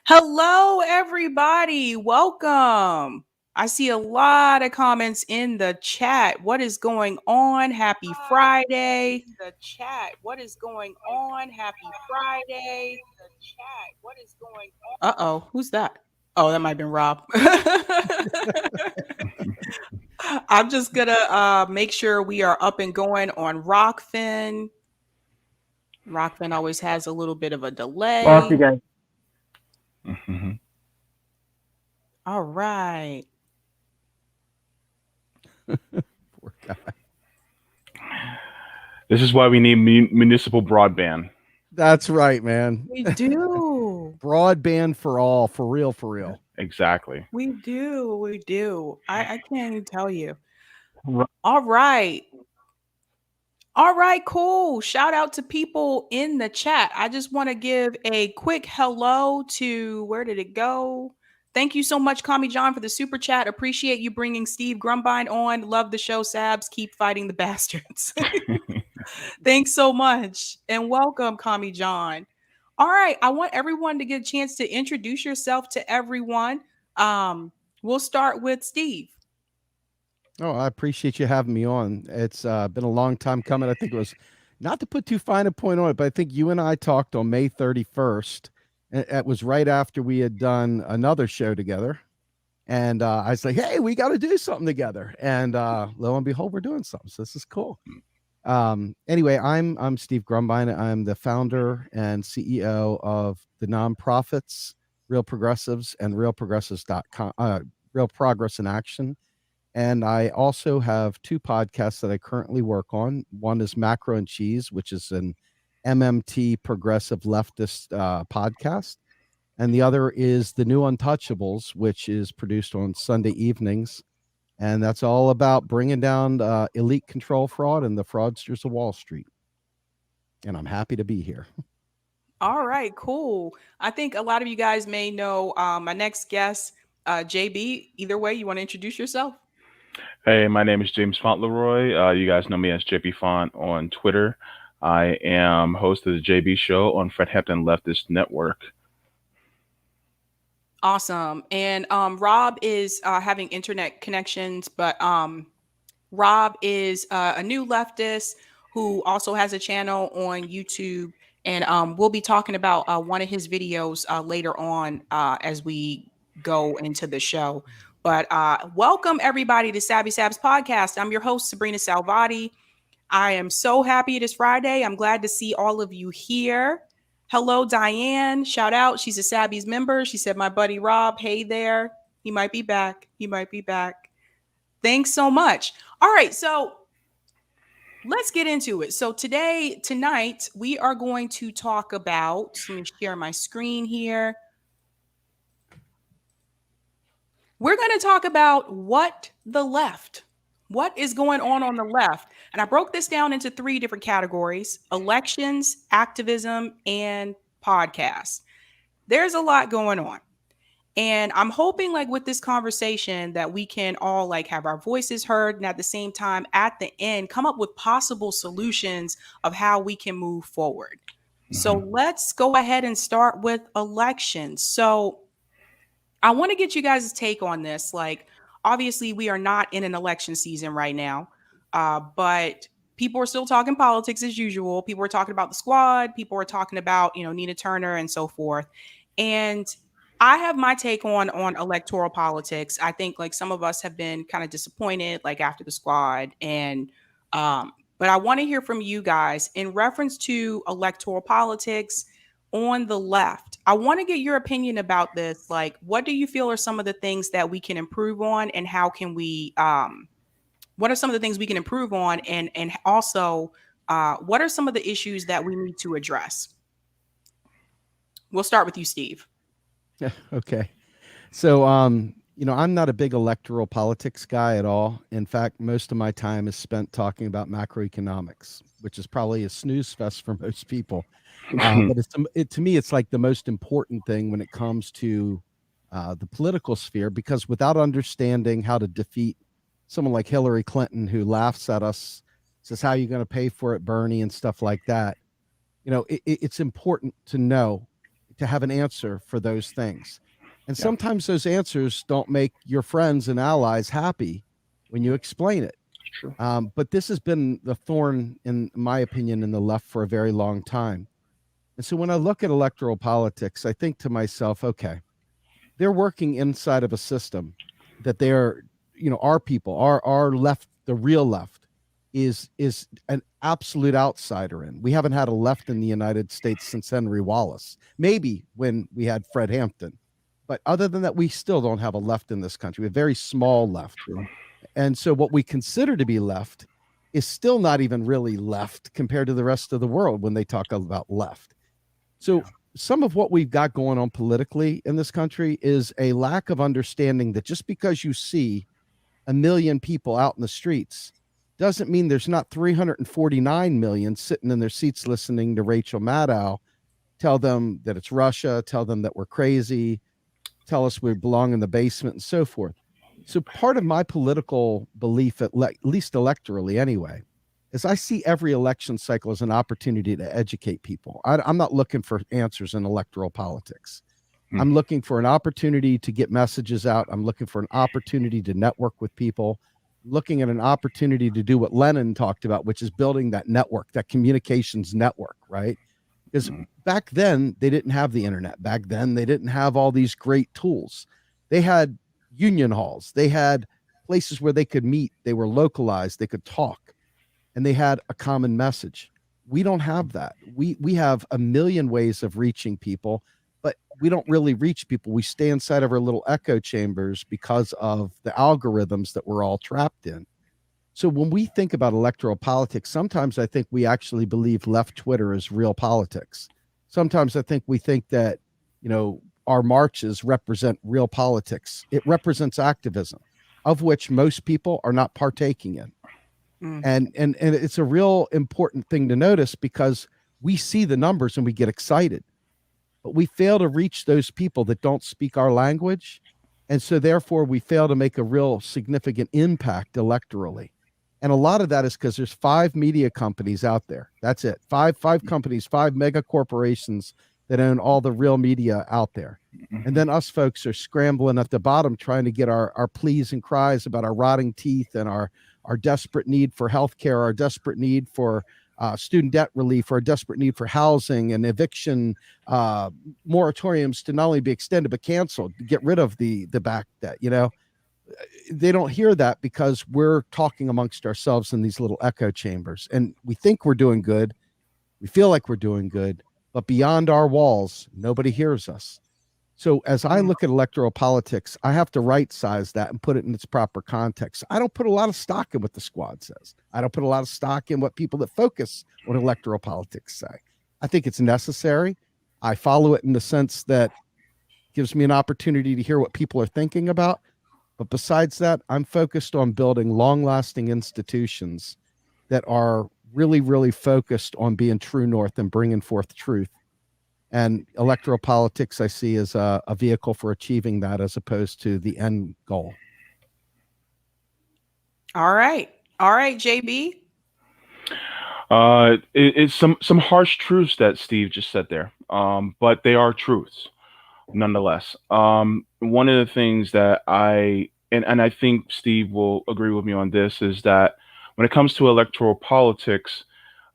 Hello, everybody. Welcome. I see a lot of comments in the chat. What is going on? Happy Friday. The chat. What is going on? Happy Friday. The chat. What is going on? Uh-oh, who's that? Oh, that might have been Rob. I'm just gonna make sure we are up and going on Rockfin. Rockfin always has a little bit of a Lost you delay. guys. All right. Poor guy. This is why we need municipal broadband. That's right, man. We do. Broadband for all, for real, for real. Exactly. We do. We do. I can't even tell you. Ro- All right. All right, cool. Shout out to people in the chat. I just want to give a quick hello to where did it go? Thank you so much, Kami John, for the super chat. Appreciate you bringing Steve Grumbine on. Love the show, Sabs. Keep fighting the bastards. Thanks so much. And welcome, Kami John. All right. I want everyone to get a chance to introduce yourself to everyone. We'll start with Steve. Oh, I appreciate you having me on. It's been a long time coming. I think it was, not to put too fine a point on it, but I think you and I talked on May 31st. It was right after we had done another show together. And I was like, hey, we got to do something together. And lo and behold, we're doing something. So this is cool. Anyway, I'm Steve Grumbine. I'm the founder and CEO of the nonprofits Real Progressives and realprogressives.com, Real Progress in Action. And I also have two podcasts that I currently work on. One is Macro and Cheese, which is an MMT progressive leftist podcast. And the other is The New Untouchables, which is produced on Sunday evenings. And that's all about bringing down elite control fraud and the fraudsters of Wall Street. And I'm happy to be here. All right, cool. I think a lot of you guys may know my next guest, JB. Either way, you want to introduce yourself? Hey, my name is James Fauntleroy. You guys know me as JB Font on Twitter. I am host of the JB Show on Fred Hampton Leftist Network. Awesome. And Rob is having internet connections, but Rob is a new leftist who also has a channel on YouTube. And we'll be talking about one of his videos later on as we go into the show. But welcome, everybody, to Sabby Sabs podcast. I'm your host, Sabrina Salvati. I am so happy it is Friday. I'm glad to see all of you here. Hello, Diane. Shout out. She's a Sabby's member. She said, my buddy Rob, hey there. He might be back. He might be back. Thanks so much. All right. So let's get into it. So tonight, we are going to talk about, let me share my screen here. We're going to talk about what is going on the left. And I broke this down into three different categories: elections, activism, and podcasts. There's a lot going on. And I'm hoping like with this conversation that we can all like have our voices heard and at the same time at the end come up with possible solutions of how we can move forward. So let's go ahead and start with elections. So I want to get you guys' take on this. Like, obviously, we are not in an election season right now, but people are still talking politics as usual. People are talking about the squad. People are talking about, Nina Turner and so forth. And I have my take on electoral politics. I think like some of us have been kind of disappointed, like after the squad, and but I want to hear from you guys in reference to electoral politics on the left. I want to get your opinion about this. Like, what do you feel are some of the things that we can improve on, and how can we? What are some of the things we can improve on, and also, what are some of the issues that we need to address? We'll start with you, Steve. Yeah. Okay. So, I'm not a big electoral politics guy at all. In fact, most of my time is spent talking about macroeconomics, which is probably a snooze fest for most people. But to me, it's like the most important thing when it comes to the political sphere, because without understanding how to defeat someone like Hillary Clinton, who laughs at us, says, how are you going to pay for it, Bernie, and stuff like that, it's important to know to have an answer for those things. And Yeah, sometimes those answers don't make your friends and allies happy when you explain it. it's true. But this has been the thorn, in my opinion, in the left for a very long time. And so when I look at electoral politics, I think to myself, okay, they're working inside of a system that they're, our people, our left, the real left, is an absolute outsider in. We haven't had a left in the United States since Henry Wallace, maybe when we had Fred Hampton. But other than that, we still don't have a left in this country, a very small left. True. And so what we consider to be left is still not even really left compared to the rest of the world when they talk about left. So some of what we've got going on politically in this country is a lack of understanding that just because you see a million people out in the streets doesn't mean there's not 349 million sitting in their seats listening to Rachel Maddow tell them that it's Russia, tell them that we're crazy, tell us we belong in the basement, and so forth. So part of my political belief, at least electorally anyway, is I see every election cycle as an opportunity to educate people. I'm not looking for answers in electoral politics. Hmm. I'm looking for an opportunity to get messages out. I'm looking for an opportunity to network with people, looking at an opportunity to do what Lenin talked about, which is building that network, that communications network, right? Because back then, they didn't have the internet. Back then, they didn't have all these great tools. They had union halls. They had places where they could meet. They were localized. They could talk, and they had a common message. We don't have that. We have a million ways of reaching people, but we don't really reach people. We stay inside of our little echo chambers because of the algorithms that we're all trapped in. So when we think about electoral politics, sometimes I think we actually believe left Twitter is real politics. Sometimes I think we think that, our marches represent real politics. It represents activism, of which most people are not partaking in. Mm. And it's a real important thing to notice because we see the numbers and we get excited, but we fail to reach those people that don't speak our language. And so therefore we fail to make a real significant impact electorally. And a lot of that is because there's 5 media companies out there. That's it. Five companies, 5 mega corporations that own all the real media out there. And then us folks are scrambling at the bottom trying to get our pleas and cries about our rotting teeth and our desperate need for healthcare, our desperate need for student debt relief, our desperate need for housing and eviction moratoriums to not only be extended but canceled, to get rid of the back debt. They don't hear that because we're talking amongst ourselves in these little echo chambers, and we think we're doing good. We feel like we're doing good, but beyond our walls, nobody hears us. So as I look at electoral politics, I have to right size that and put it in its proper context. I don't put a lot of stock in what the squad says. I don't put a lot of stock in what people that focus on electoral politics say. I think it's necessary. I follow it in the sense that it gives me an opportunity to hear what people are thinking about. But besides that, I'm focused on building long-lasting institutions that are really, really focused on being true north and bringing forth truth. And electoral politics I see as a vehicle for achieving that as opposed to the end goal. All right. All right, JB. It's some harsh truths that Steve just said there, but they are truths nonetheless. One of the things that and I think Steve will agree with me on this is that when it comes to electoral politics,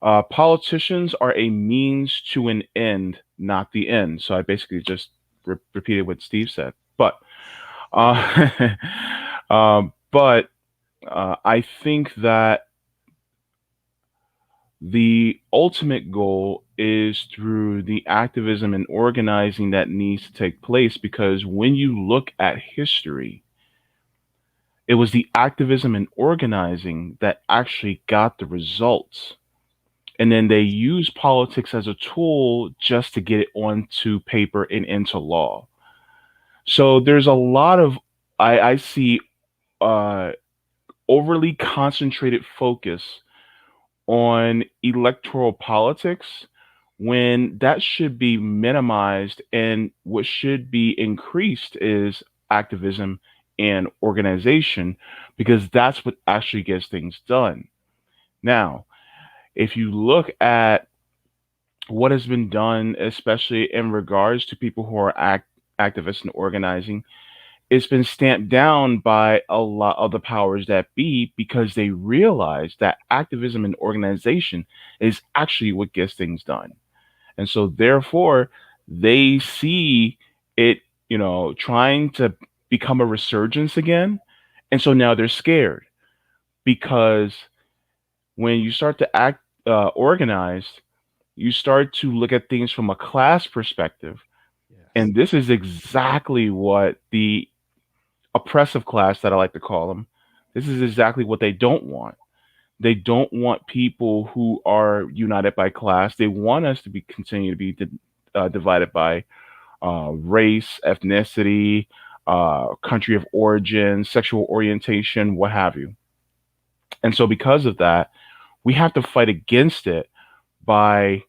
politicians are a means to an end, not the end. So I basically just repeated what Steve said, but I think that the ultimate goal is through the activism and organizing that needs to take place, because when you look at history, it was the activism and organizing that actually got the results. And then they use politics as a tool just to get it onto paper and into law. So there's a lot of, I see uh, overly concentrated focus on electoral politics when that should be minimized, and what should be increased is activism and organization, because that's what actually gets things done. Now, if you look at what has been done, especially in regards to people who are activists and organizing, it's been stamped down by a lot of the powers that be because they realize that activism and organization is actually what gets things done. And so therefore they see it, trying to become a resurgence again. And so now they're scared because when you start to act organized, you start to look at things from a class perspective. Yes. And this is exactly what the oppressive class, that I like to call them, this is exactly what they don't want. They don't want people who are united by class. They want us to be continue to be divided by race, ethnicity, country of origin, sexual orientation, what have you. And so, because of that, we have to fight against it by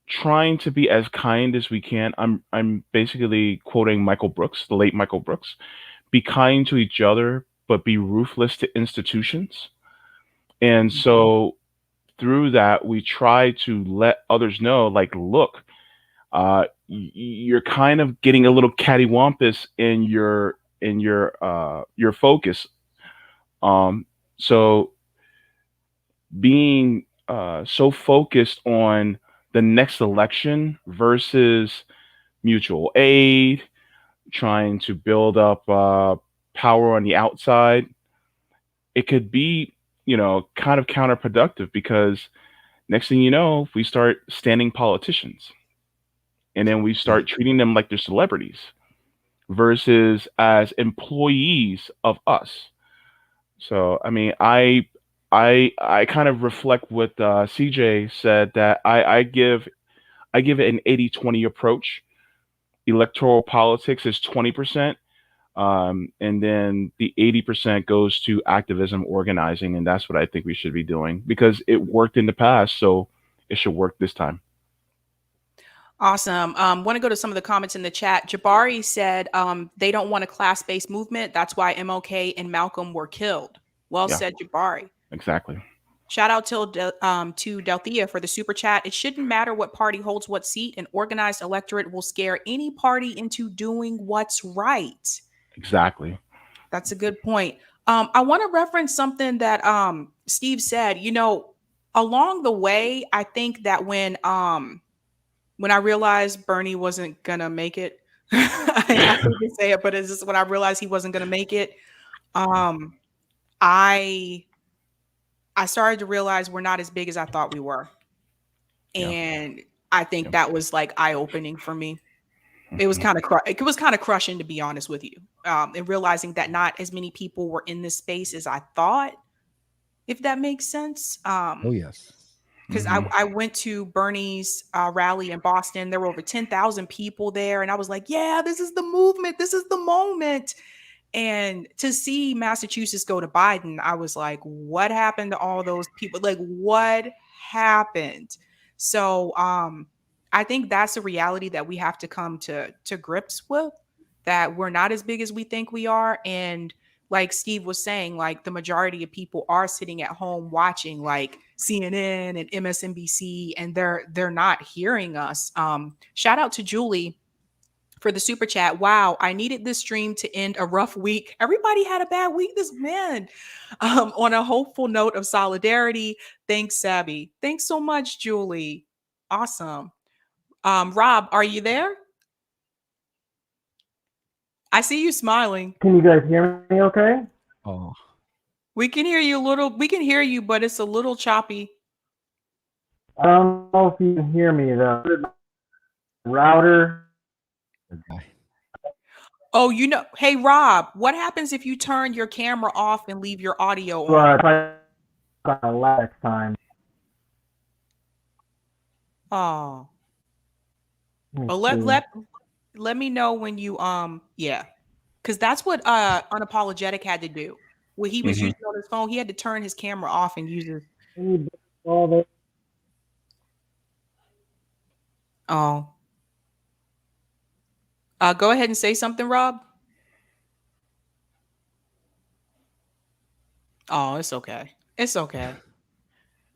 trying to be as kind as we can. I'm basically quoting Michael Brooks, the late Michael Brooks. Be kind to each other, but be ruthless to institutions. And so through that, we try to let others know, like, look, you're kind of getting a little cattywampus in your focus. So being so focused on the next election versus mutual aid, trying to build up power on the outside, it could be, kind of counterproductive because next thing you know, we start standing politicians and then we Yeah. start treating them like they're celebrities versus as employees of us. So, I mean, I kind of reflect what CJ said that I give it an 80-20 approach. Electoral politics is 20%. And then the 80% goes to activism organizing. And that's what I think we should be doing because it worked in the past. So it should work this time. Awesome. Want to go to some of the comments in the chat. Jabari said they don't want a class-based movement. That's why MLK and Malcolm were killed. Well Yeah, said, Jabari. exactly. Shout out to Delthea for the super chat. It shouldn't matter what party holds what seat. An organized electorate will scare any party into doing what's right. Exactly. That's a good point. I want to reference something that Steve said. Along the way, I think that when I realized Bernie wasn't gonna make it, I hate to say it, but it's just when I realized he wasn't gonna make it, um, I I started to realize we're not as big as I thought we were. Yeah. And I think Yeah. that was like eye-opening for me. It was Hmm. kind of crushing, to be honest with you. And realizing that not as many people were in this space as I thought, if that makes sense. Oh yes. Because Hmm. I went to Bernie's rally in Boston. There were over 10,000 people there. And I was like, yeah, this is the movement. This is the moment. And to see Massachusetts go to Biden, I was like, what happened to all those people? Like, what happened? So I think that's a reality that we have to come to grips with, that we're not as big as we think we are. And like Steve was saying, like the majority of people are sitting at home watching like CNN and MSNBC, and they're not hearing us. Shout out to Julie for the super chat. Wow, I needed this stream to end a rough week. Everybody had a bad week this man. On a hopeful note of solidarity. Thanks, Sabby. Thanks so much, Julie. Awesome. Rob, are you there? I see you smiling. Can you guys hear me okay? Oh. We can hear you a little. We can hear you, but it's a little choppy. I don't know if you can hear me though. Router. Okay. Oh, hey Rob, what happens if you turn your camera off and leave your audio on? But last time. Oh, Let me oh, let see. let let me know when you yeah, because that's what unapologetic had to do. When he was Hmm. using on his phone, he had to turn his camera off and use his. All this. Oh, go ahead and say something, Rob. Oh, it's okay. It's okay.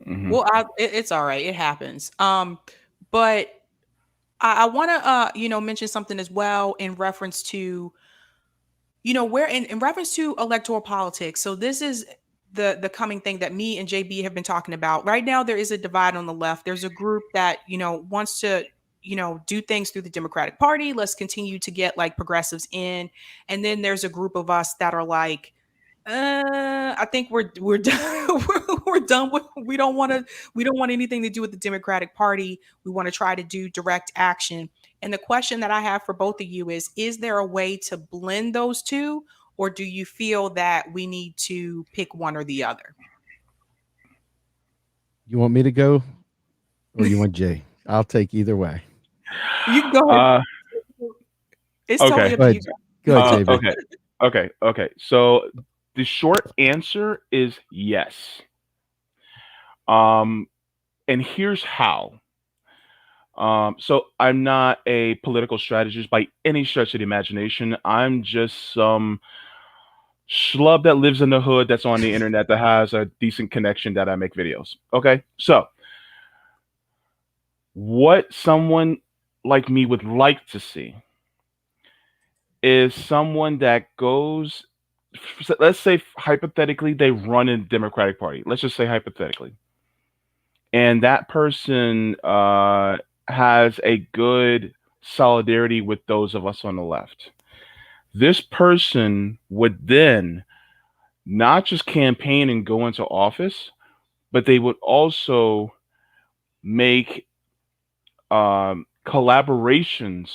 Hmm. Well, it's all right. It happens. But I want to, mention something as well in reference to, where in reference to electoral politics. So this is the coming thing that me and JB have been talking about. Right now, there is a divide on the left. There's a group that, wants to, do things through the Democratic Party. Let's continue to get like progressives in. And then there's a group of us that are like, I think we're done. We're done with. We don't want anything to do with the Democratic Party. We want to try to do direct action. And the question that I have for both of you is there a way to blend those two, or do you feel that we need to pick one or the other? You want me to go or you want Jay? I'll take either way. You can go ahead. Uh, It's totally okay. up Go to ahead. you. Go ahead, JB. Okay. Okay. Okay. So the short answer is yes. Um, and here's how. So I'm not a political strategist by any stretch of the imagination. I'm just some schlub that lives in the hood that's on the internet that has a decent connection that I make videos. Okay. So what someone like me would like to see is someone that goes, let's say hypothetically, they run in the Democratic Party. Let's just say hypothetically. And that person has a good solidarity with those of us on the left. This person would then not just campaign and go into office, but they would also make collaborations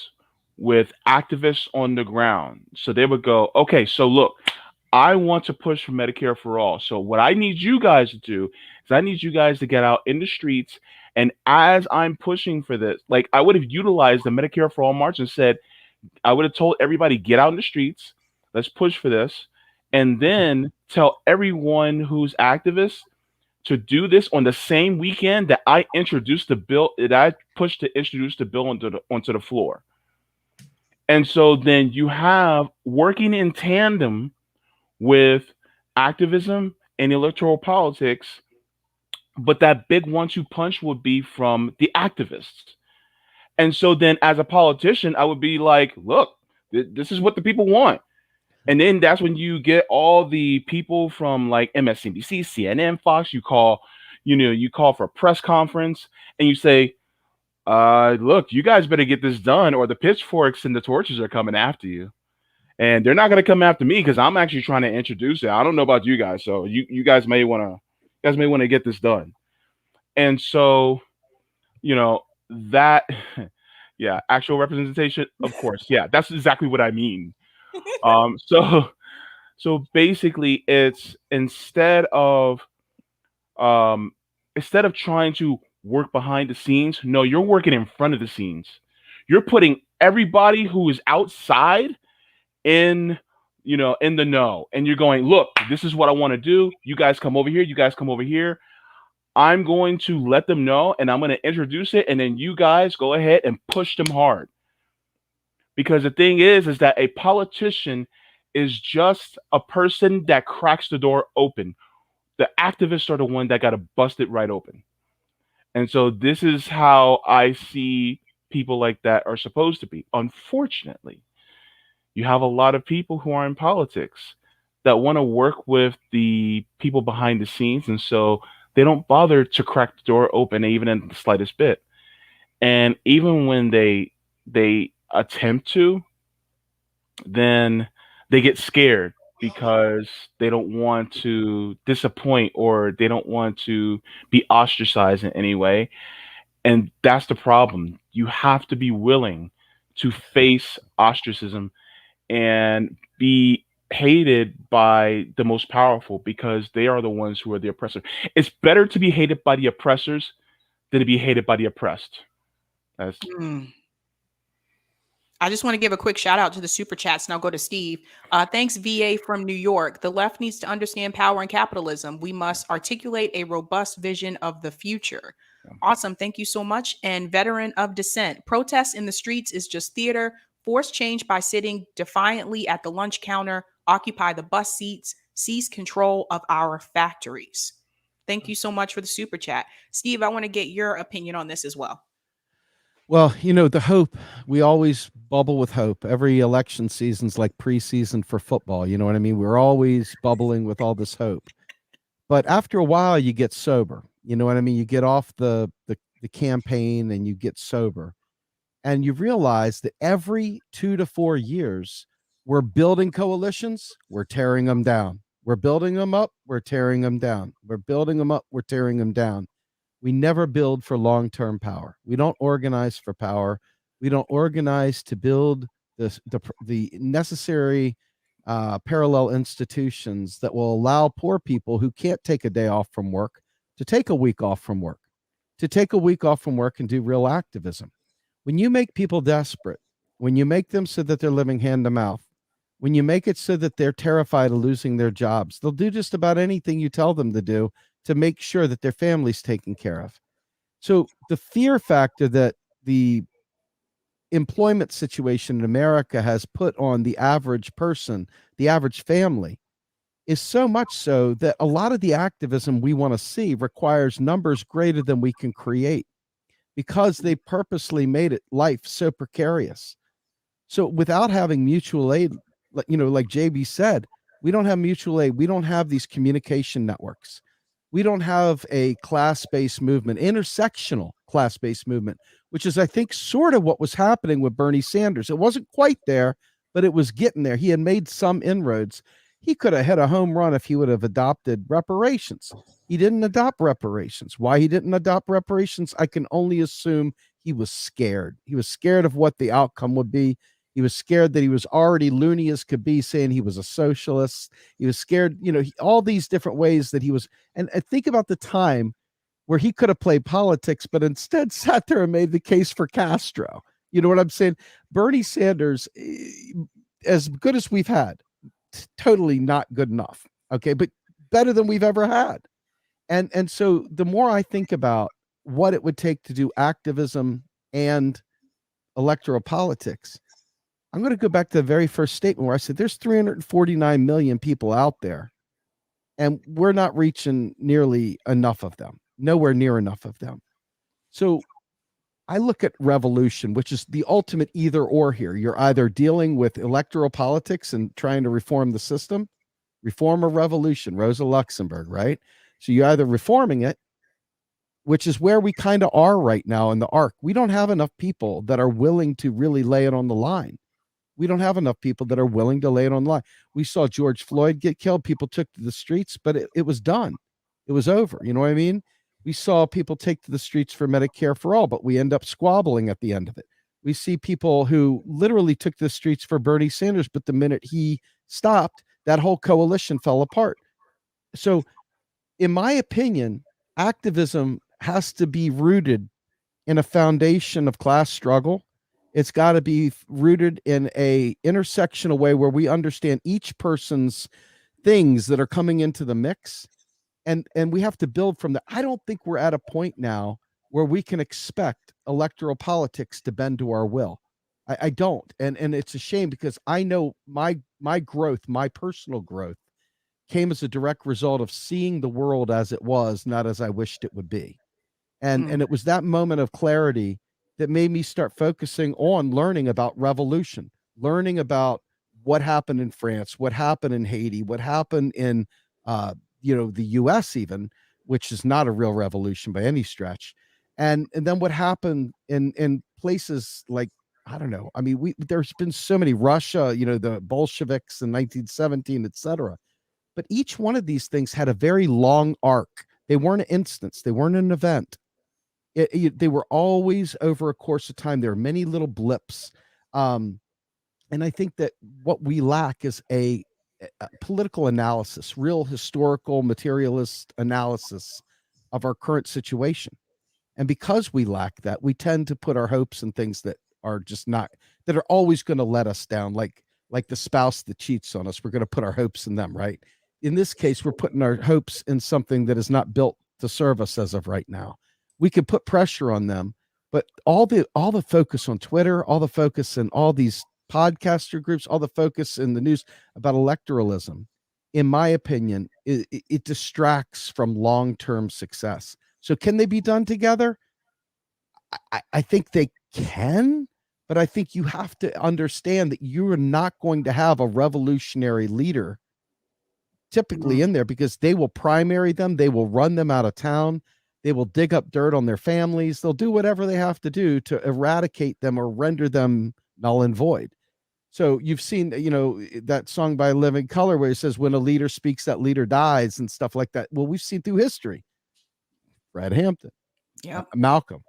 with activists on the ground. So they would go, okay, so look, I want to push for Medicare for all. So what I need you guys to do is I need you guys to get out in the streets. And as I'm pushing for this, like I would have utilized the Medicare for all march and said, I would have told everybody, get out in the streets, let's push for this. And then tell everyone who's activists to do this on the same weekend that I introduced the bill, that I pushed to introduce the bill onto the floor. And so then you have working in tandem with activism and electoral politics, but that big 1-2 punch would be from the activists. And so then as a politician, I would be like, look, this is what the people want. And then that's when you get all the people from like MSNBC, CNN, Fox, you call for a press conference and you say, look, you guys better get this done or the pitchforks and the torches are coming after you. And they're not going to come after me because I'm actually trying to introduce it. I don't know about you guys. So you guys may want to get this done. And so, you know, that, yeah, actual representation, of course. Yeah, that's exactly what I mean. So so basically, it's instead of trying to work behind the scenes, no, you're working in front of the scenes. You're putting everybody who is outside in in the know, and you're going, look, this is what I want to do. You guys come over here. You guys come over here. I'm going to let them know, and I'm going to introduce it, and then you guys go ahead and push them hard. Because the thing is that a politician is just a person that cracks the door open. The activists are the one that got to bust it right open. And so this is how I see people like that are supposed to be. Unfortunately, you have a lot of people who are in politics that want to work with the people behind the scenes. And so they don't bother to crack the door open even in the slightest bit. And even when they attempt to, then they get scared because they don't want to disappoint or they don't want to be ostracized in any way. And that's the problem. You have to be willing to face ostracism and be hated by the most powerful because they are the ones who are the oppressor. It's better to be hated by the oppressors than to be hated by the oppressed. That's I just want to give a quick shout out to the super chats. Now go to Steve. Thanks, VA from New York. The left needs to understand power and capitalism. We must articulate a robust vision of the future. Awesome. Thank you so much. And veteran of dissent. Protest in the streets is just theater. Force change by sitting defiantly at the lunch counter. Occupy the bus seats. Seize control of our factories. Thank you so much for the super chat. Steve, I want to get your opinion on this as well. Well, the hope, we always bubble with hope. Every election season's like preseason for football. You know what I mean? We're always bubbling with all this hope. But after a while, you get sober. You know what I mean? You get off the campaign and you get sober. And you realize that every 2 to 4 years, we're building coalitions, we're tearing them down. We're building them up, we're tearing them down. We're building them up, we're tearing them down. We never build for long-term power. We don't organize for power. We don't organize to build the necessary parallel institutions that will allow poor people who can't take a day off from work to take a week off from work, to take a week off from work and do real activism. When you make people desperate, when you make them so that they're living hand to mouth, when you make it so that they're terrified of losing their jobs, they'll do just about anything you tell them to do to make sure that their family's taken care of. So the fear factor that the employment situation in America has put on the average person, the average family, is so much so that a lot of the activism we want to see requires numbers greater than we can create, because they purposely made it life so precarious. So without having mutual aid, like JB said, we don't have mutual aid. We don't have these communication networks. We don't have a class-based movement, intersectional class-based movement, which is, I think, sort of what was happening with Bernie Sanders. It wasn't quite there, but it was getting there. He had made some inroads. He could have hit a home run if he would have adopted reparations. He didn't adopt reparations. Why he didn't adopt reparations, I can only assume he was scared. He was scared of what the outcome would be. He was scared that he was already loony as could be, saying he was a socialist. He was scared, all these different ways that he was. And think about the time where he could have played politics, but instead sat there and made the case for Castro. You know what I'm saying? Bernie Sanders, as good as we've had, totally not good enough. Okay, but better than we've ever had. And so the more I think about what it would take to do activism and electoral politics, I'm going to go back to the very first statement where I said there's 349 million people out there, and we're not reaching nearly enough of them, nowhere near enough of them. So I look at revolution, which is the ultimate either or here. You're either dealing with electoral politics and trying to reform the system, reform or revolution, Rosa Luxemburg, right? So you're either reforming it, which is where we kind of are right now in the arc. We don't have enough people that are willing to really lay it on the line. We don't have enough people that are willing to lay it on the line. We saw George Floyd get killed. People took to the streets, but it was done. It was over. You know what I mean? We saw people take to the streets for Medicare for all, but we end up squabbling at the end of it. We see people who literally took to the streets for Bernie Sanders, but the minute he stopped, that whole coalition fell apart. So in my opinion, activism has to be rooted in a foundation of class struggle. It's got to be rooted in a intersectional way where we understand each person's things that are coming into the mix. And we have to build from that. I don't think we're at a point now where we can expect electoral politics to bend to our will. I don't. And it's a shame, because I know my growth, my personal growth, came as a direct result of seeing the world as it was, not as I wished it would be. And it was that moment of clarity that made me start focusing on learning about revolution, learning about what happened in France, what happened in Haiti, what happened in the US even, which is not a real revolution by any stretch. And then what happened in places like, I don't know. I mean, there's been so many, Russia, the Bolsheviks in 1917, etc. But each one of these things had a very long arc. They weren't an instance. They weren't an event. They were always over a course of time. There are many little blips. And I think that what we lack is a political analysis, real historical materialist analysis of our current situation. And because we lack that, we tend to put our hopes in things that are just not, that are always going to let us down, like the spouse that cheats on us. We're going to put our hopes in them, right? In this case, we're putting our hopes in something that is not built to serve us as of right now. We could put pressure on them, but all the focus on Twitter, all the focus in all these podcaster groups, all the focus in the news about electoralism in my opinion, it distracts from long-term success. So can they be done together? I think they can, but I think you have to understand that you are not going to have a revolutionary leader typically in there, because they will primary them, they will run them out of town, they will dig up dirt on their families, they'll do whatever they have to do to eradicate them or render them null and void. So you've seen, that song by Living Color where he says, when a leader speaks, that leader dies and stuff like that. Well, we've seen through history, Fred Hampton, Yep. Malcolm,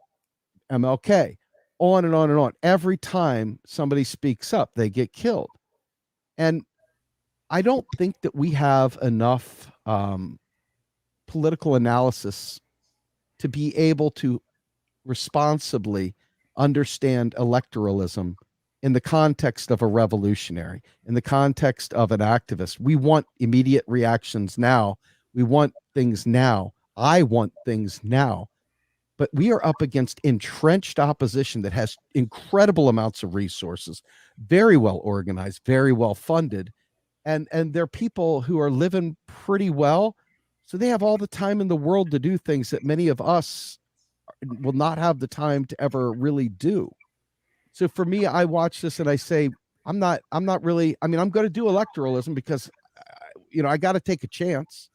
MLK, on and on and on. Every time somebody speaks up, they get killed. And I don't think that we have enough political analysis to be able to responsibly understand electoralism in the context of a revolutionary, in the context of an activist. We want immediate reactions now. We want things now. I want things now. But we are up against entrenched opposition that has incredible amounts of resources, very well organized, very well funded, and they're people who are living pretty well, so they have all the time in the world to do things that many of us will not have the time to ever really do. So for me, I watch this and I say, I'm not really, I mean, I'm going to do electoralism because I got to take a chance.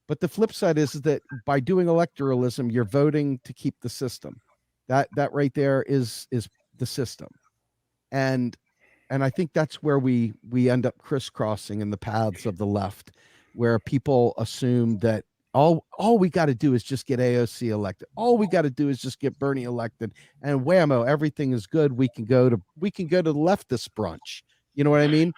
But the flip side is that by doing electoralism, you're voting to keep the system. That right there is the system. And I think that's where we end up crisscrossing in the paths of the left, where people assume that all we got to do is just get AOC elected. All we got to do is just get Bernie elected, and whammo, everything is good. We can go to the leftist brunch. You know what I mean?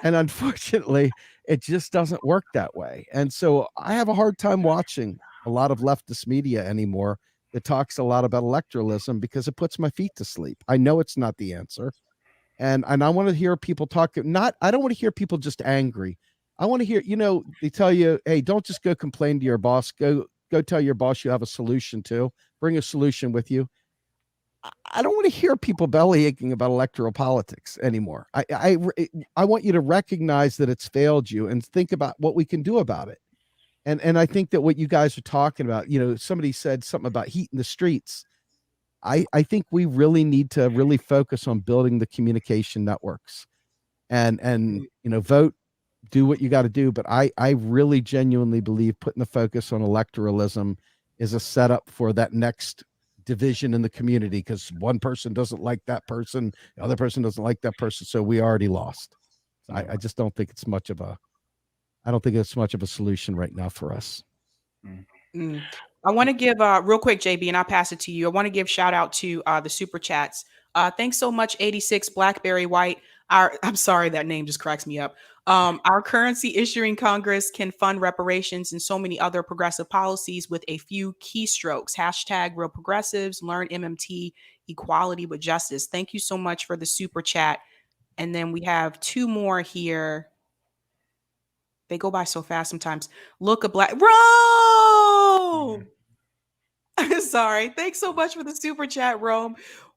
And unfortunately, it just doesn't work that way. And so I have a hard time watching a lot of leftist media anymore that talks a lot about electoralism, because it puts my feet to sleep. I know it's not the answer. And I want to hear people talk. I don't want to hear people just angry. I want to hear, they tell you, hey, don't just go complain to your boss. Go tell your boss you have a solution to. Bring a solution with you. I don't want to hear people belly aching about electoral politics anymore. I want you to recognize that it's failed you and think about what we can do about it. And I think that what you guys are talking about, somebody said something about heat in the streets. I think we really need to really focus on building the communication networks and vote, do what you got to do. But I really genuinely believe putting the focus on electoralism is a setup for that next division in the community, because one person doesn't like that person, the other person doesn't like that person, so we already lost. I just don't think it's much of a solution right now for us. I want to give real quick, JB, and I'll pass it to you. I want to give shout out to the super chats. Thanks so much, 86 Blackberry White. I'm sorry, that name just cracks me up. Our currency issuing Congress can fund reparations and so many other progressive policies with a few keystrokes. Hashtag real progressives, learn MMT, equality with justice. Thank you so much for the super chat. And then we have two more here. They go by so fast sometimes. Look a black Rome. Sorry. Thanks so much for the super chat, Rome.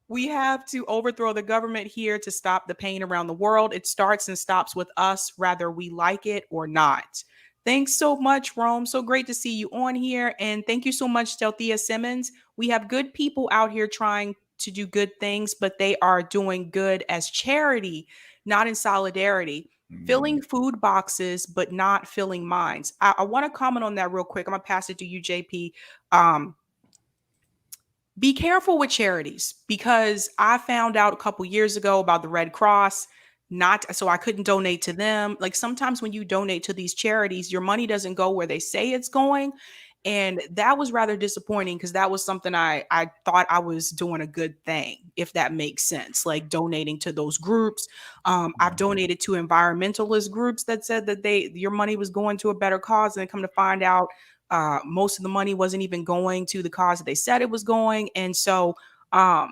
We have to overthrow the government here to stop the pain around the world. It starts and stops with us, whether we like it or not. Thanks so much, Rome. So great to see you on here. And thank you so much, Stelthea Simmons. We have good people out here trying to do good things, but they are doing good as charity, not in solidarity. Filling food boxes, but not filling minds. I want to comment on that real quick. I'm going to pass it to you, JP. Be careful with charities, because I found out a couple years ago about the Red Cross, so I couldn't donate to them. Like, sometimes when you donate to these charities, your money doesn't go where they say it's going. And that was rather disappointing, because that was something I thought I was doing a good thing, if that makes sense, like donating to those groups. I've donated to environmentalist groups that said that your money was going to a better cause, and then come to find out most of the money wasn't even going to the cause that they said it was going. And so I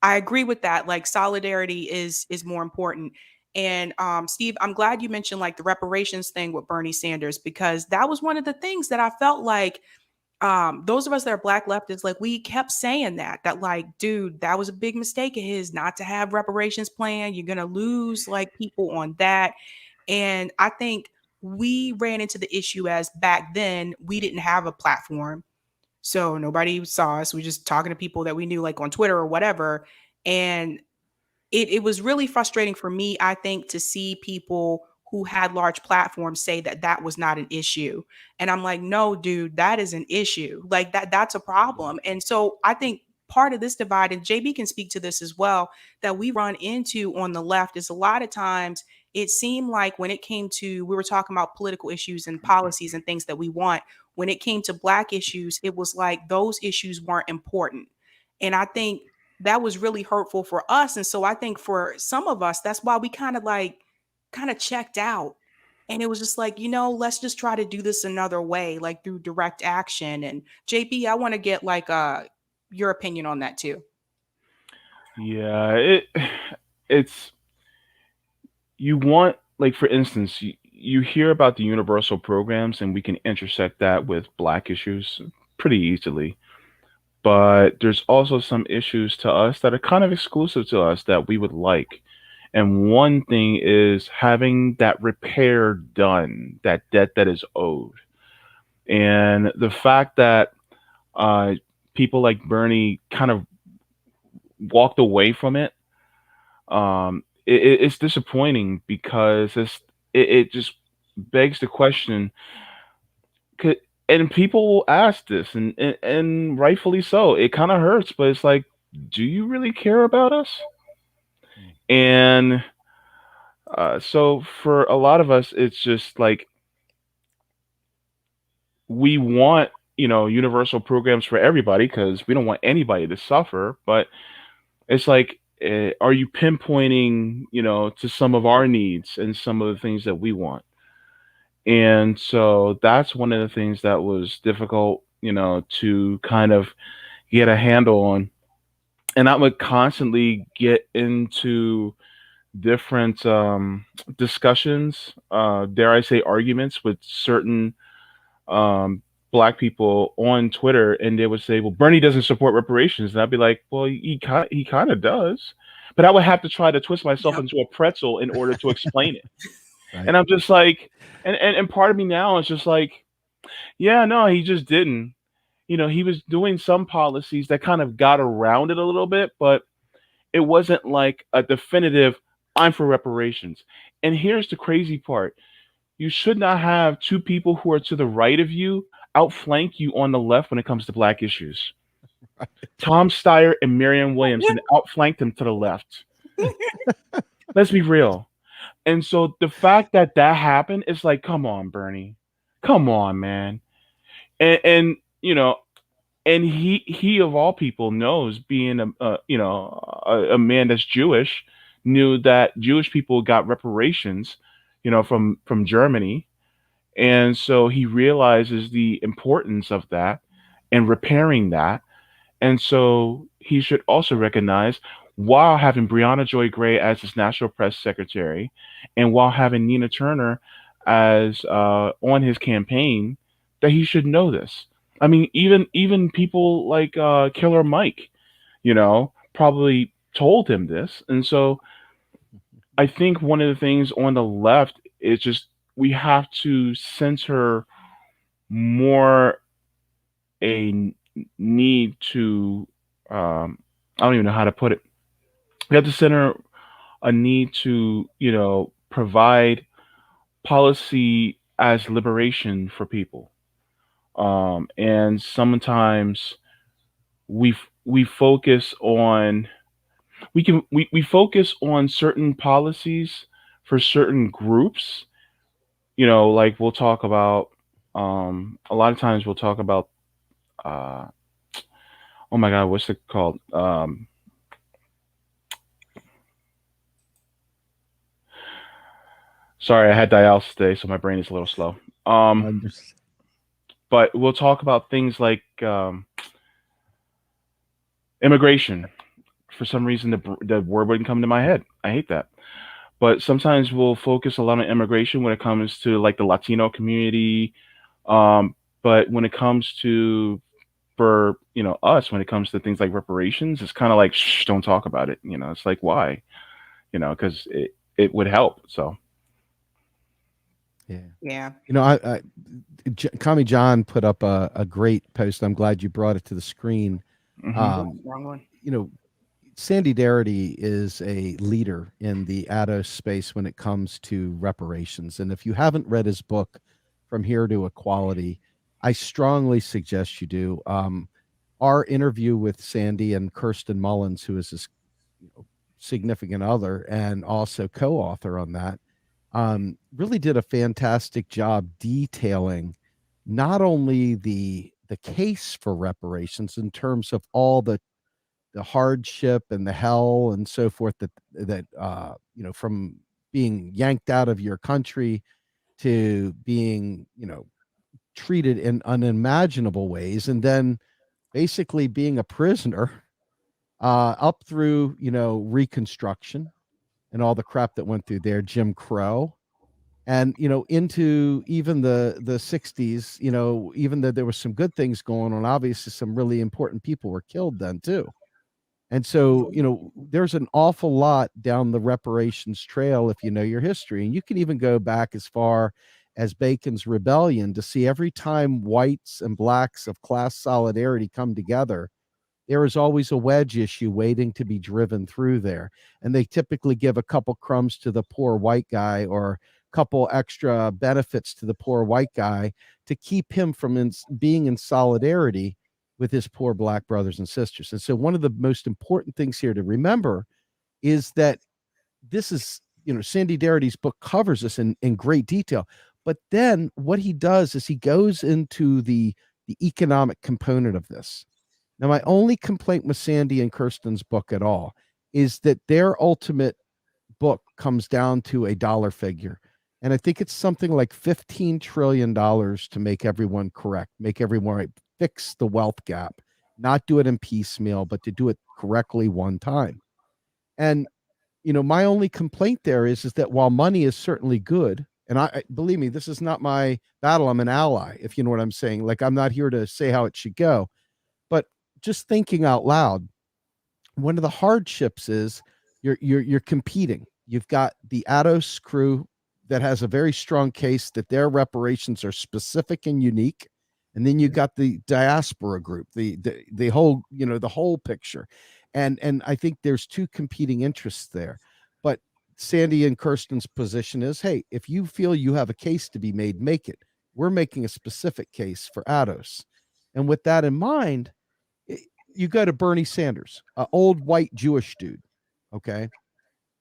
agree with that. Like, solidarity is more important. And Steve, I'm glad you mentioned like the reparations thing with Bernie Sanders, because that was one of the things that I felt like those of us that are black leftists, like, we kept saying that like, dude, that was a big mistake of his not to have reparations plan. You're going to lose like people on that. And I think we ran into the issue as back then we didn't have a platform. So nobody saw us. We just talking to people that we knew like on Twitter or whatever. And it was really frustrating for me, I think, to see people who had large platforms say that that was not an issue. And I'm like, no, dude, that is an issue. Like that's a problem. And so I think part of this divide, and JB can speak to this as well, that we run into on the left is a lot of times it seemed like when it came to, we were talking about political issues and policies and things that we want. When it came to Black issues, it was like those issues weren't important. And I think that was really hurtful for us. And so I think for some of us, that's why we kind of checked out. And it was just like, let's just try to do this another way, like through direct action. And JP, I want to get like your opinion on that too. Yeah, it's you want, like, for instance, you hear about the universal programs, and we can intersect that with Black issues pretty easily. But there's also some issues to us that are kind of exclusive to us that we would like. And one thing is having that repair done, that debt that is owed. And the fact that uh, people like Bernie kind of walked away from it, it's disappointing because it just begs the question. Could, and people will ask this, and rightfully so. It kind of hurts, but it's like, do you really care about us? And so for a lot of us, it's just like we want, universal programs for everybody because we don't want anybody to suffer. But it's like, are you pinpointing, to some of our needs and some of the things that we want? And so that's one of the things that was difficult, to kind of get a handle on. And I would constantly get into different discussions, dare I say, arguments with certain um, Black people on Twitter, and they would say, "Well, Bernie doesn't support reparations," and I'd be like, "Well, he kind of does," but I would have to try to twist myself Yep. into a pretzel in order to explain it. Right. And I'm just like, and part of me now is just like, yeah, no, he just didn't. He was doing some policies that kind of got around it a little bit, but it wasn't like a definitive, I'm for reparations. And here's the crazy part. You should not have two people who are to the right of you outflank you on the left when it comes to Black issues. Tom Steyer and Marianne Williamson outflanked him to the left. Let's be real. And so the fact that that happened is like, come on, Bernie. Come on, man. And and he of all people knows, being a man that's Jewish, knew that Jewish people got reparations, from Germany, and so he realizes the importance of that and repairing that. And so he should also recognize, while having Breonna Joy Gray as his national press secretary, and while having Nina Turner as on his campaign, that he should know this. I mean, even people like Killer Mike, probably told him this. And so I think one of the things on the left is just we have to center more a need to I don't even know how to put it. We have to center a need to, provide policy as liberation for people. And sometimes we focus on we focus on certain policies for certain groups. Like we'll talk about a lot of times we'll talk about uh, oh my god, what's it called? Sorry, I had dialysis today, so my brain is a little slow. Under- But we'll talk about things like immigration. For some reason, the word wouldn't come to my head. I hate that. But sometimes we'll focus a lot on immigration when it comes to like the Latino community. But when it comes to for us, when it comes to things like reparations, it's kind of like, shh, don't talk about it. It's like, why? Because it would help. So Yeah. Yeah. You know, Kami John put up a great post. I'm glad you brought it to the screen. Hmm. Wrong one. You know, Sandy Darity is a leader in the ADO space when it comes to reparations. And if you haven't read his book, From Here to Equality, I strongly suggest you do. Our interview with Sandy and Kirsten Mullins, who is his significant other and also co-author on that, really did a fantastic job detailing not only the case for reparations in terms of all the hardship and the hell and so forth that from being yanked out of your country to being treated in unimaginable ways, and then basically being a prisoner up through Reconstruction and all the crap that went through there, Jim Crow, and into even the 60s, even though there was some good things going on, obviously some really important people were killed then too. And so, there's an awful lot down the reparations trail if you know your history. And you can even go back as far as Bacon's Rebellion to see every time whites and blacks of class solidarity come together, there is always a wedge issue waiting to be driven through there. And they typically give a couple crumbs to the poor white guy or a couple extra benefits to the poor white guy to keep him from being in solidarity with his poor black brothers and sisters. And so one of the most important things here to remember is that this is, Sandy Darity's book covers this in great detail. But then what he does is he goes into the economic component of this. Now, my only complaint with Sandy and Kirsten's book at all is that their ultimate book comes down to a dollar figure. And I think it's something like $15 trillion to make everyone correct, make everyone right, fix the wealth gap, not do it in piecemeal, but to do it correctly one time. And, my only complaint there is that while money is certainly good, and I believe me, this is not my battle. I'm an ally, if you know what I'm saying. Like, I'm not here to say how it should go, but just thinking out loud, one of the hardships is you're competing. You've got the Atos crew that has a very strong case that their reparations are specific and unique, and then you got the diaspora group, the whole the whole picture, and I think there's two competing interests there. But Sandy and Kirsten's position is, hey, if you feel you have a case to be made, make it. We're making a specific case for Atos, and with that in mind, you go to Bernie Sanders, an old white Jewish dude, okay?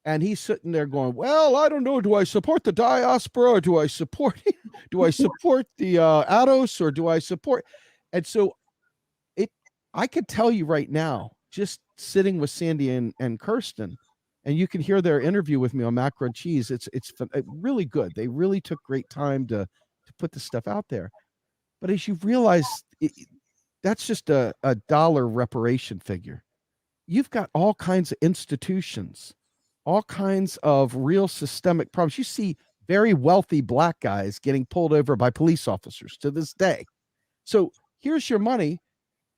And he's sitting there going, "Well, I don't know. Do I support the diaspora, or do I support do I support the Atos, or do I support?" And so it, I could tell you right now, just sitting with Sandy and Kirsten, and you can hear their interview with me on Macro Cheese. It's really good. They really took great time to put this stuff out there. But as you realize, that's just a dollar reparation figure. You've got all kinds of institutions, all kinds of real systemic problems. You see very wealthy black guys getting pulled over by police officers to this day. So here's your money.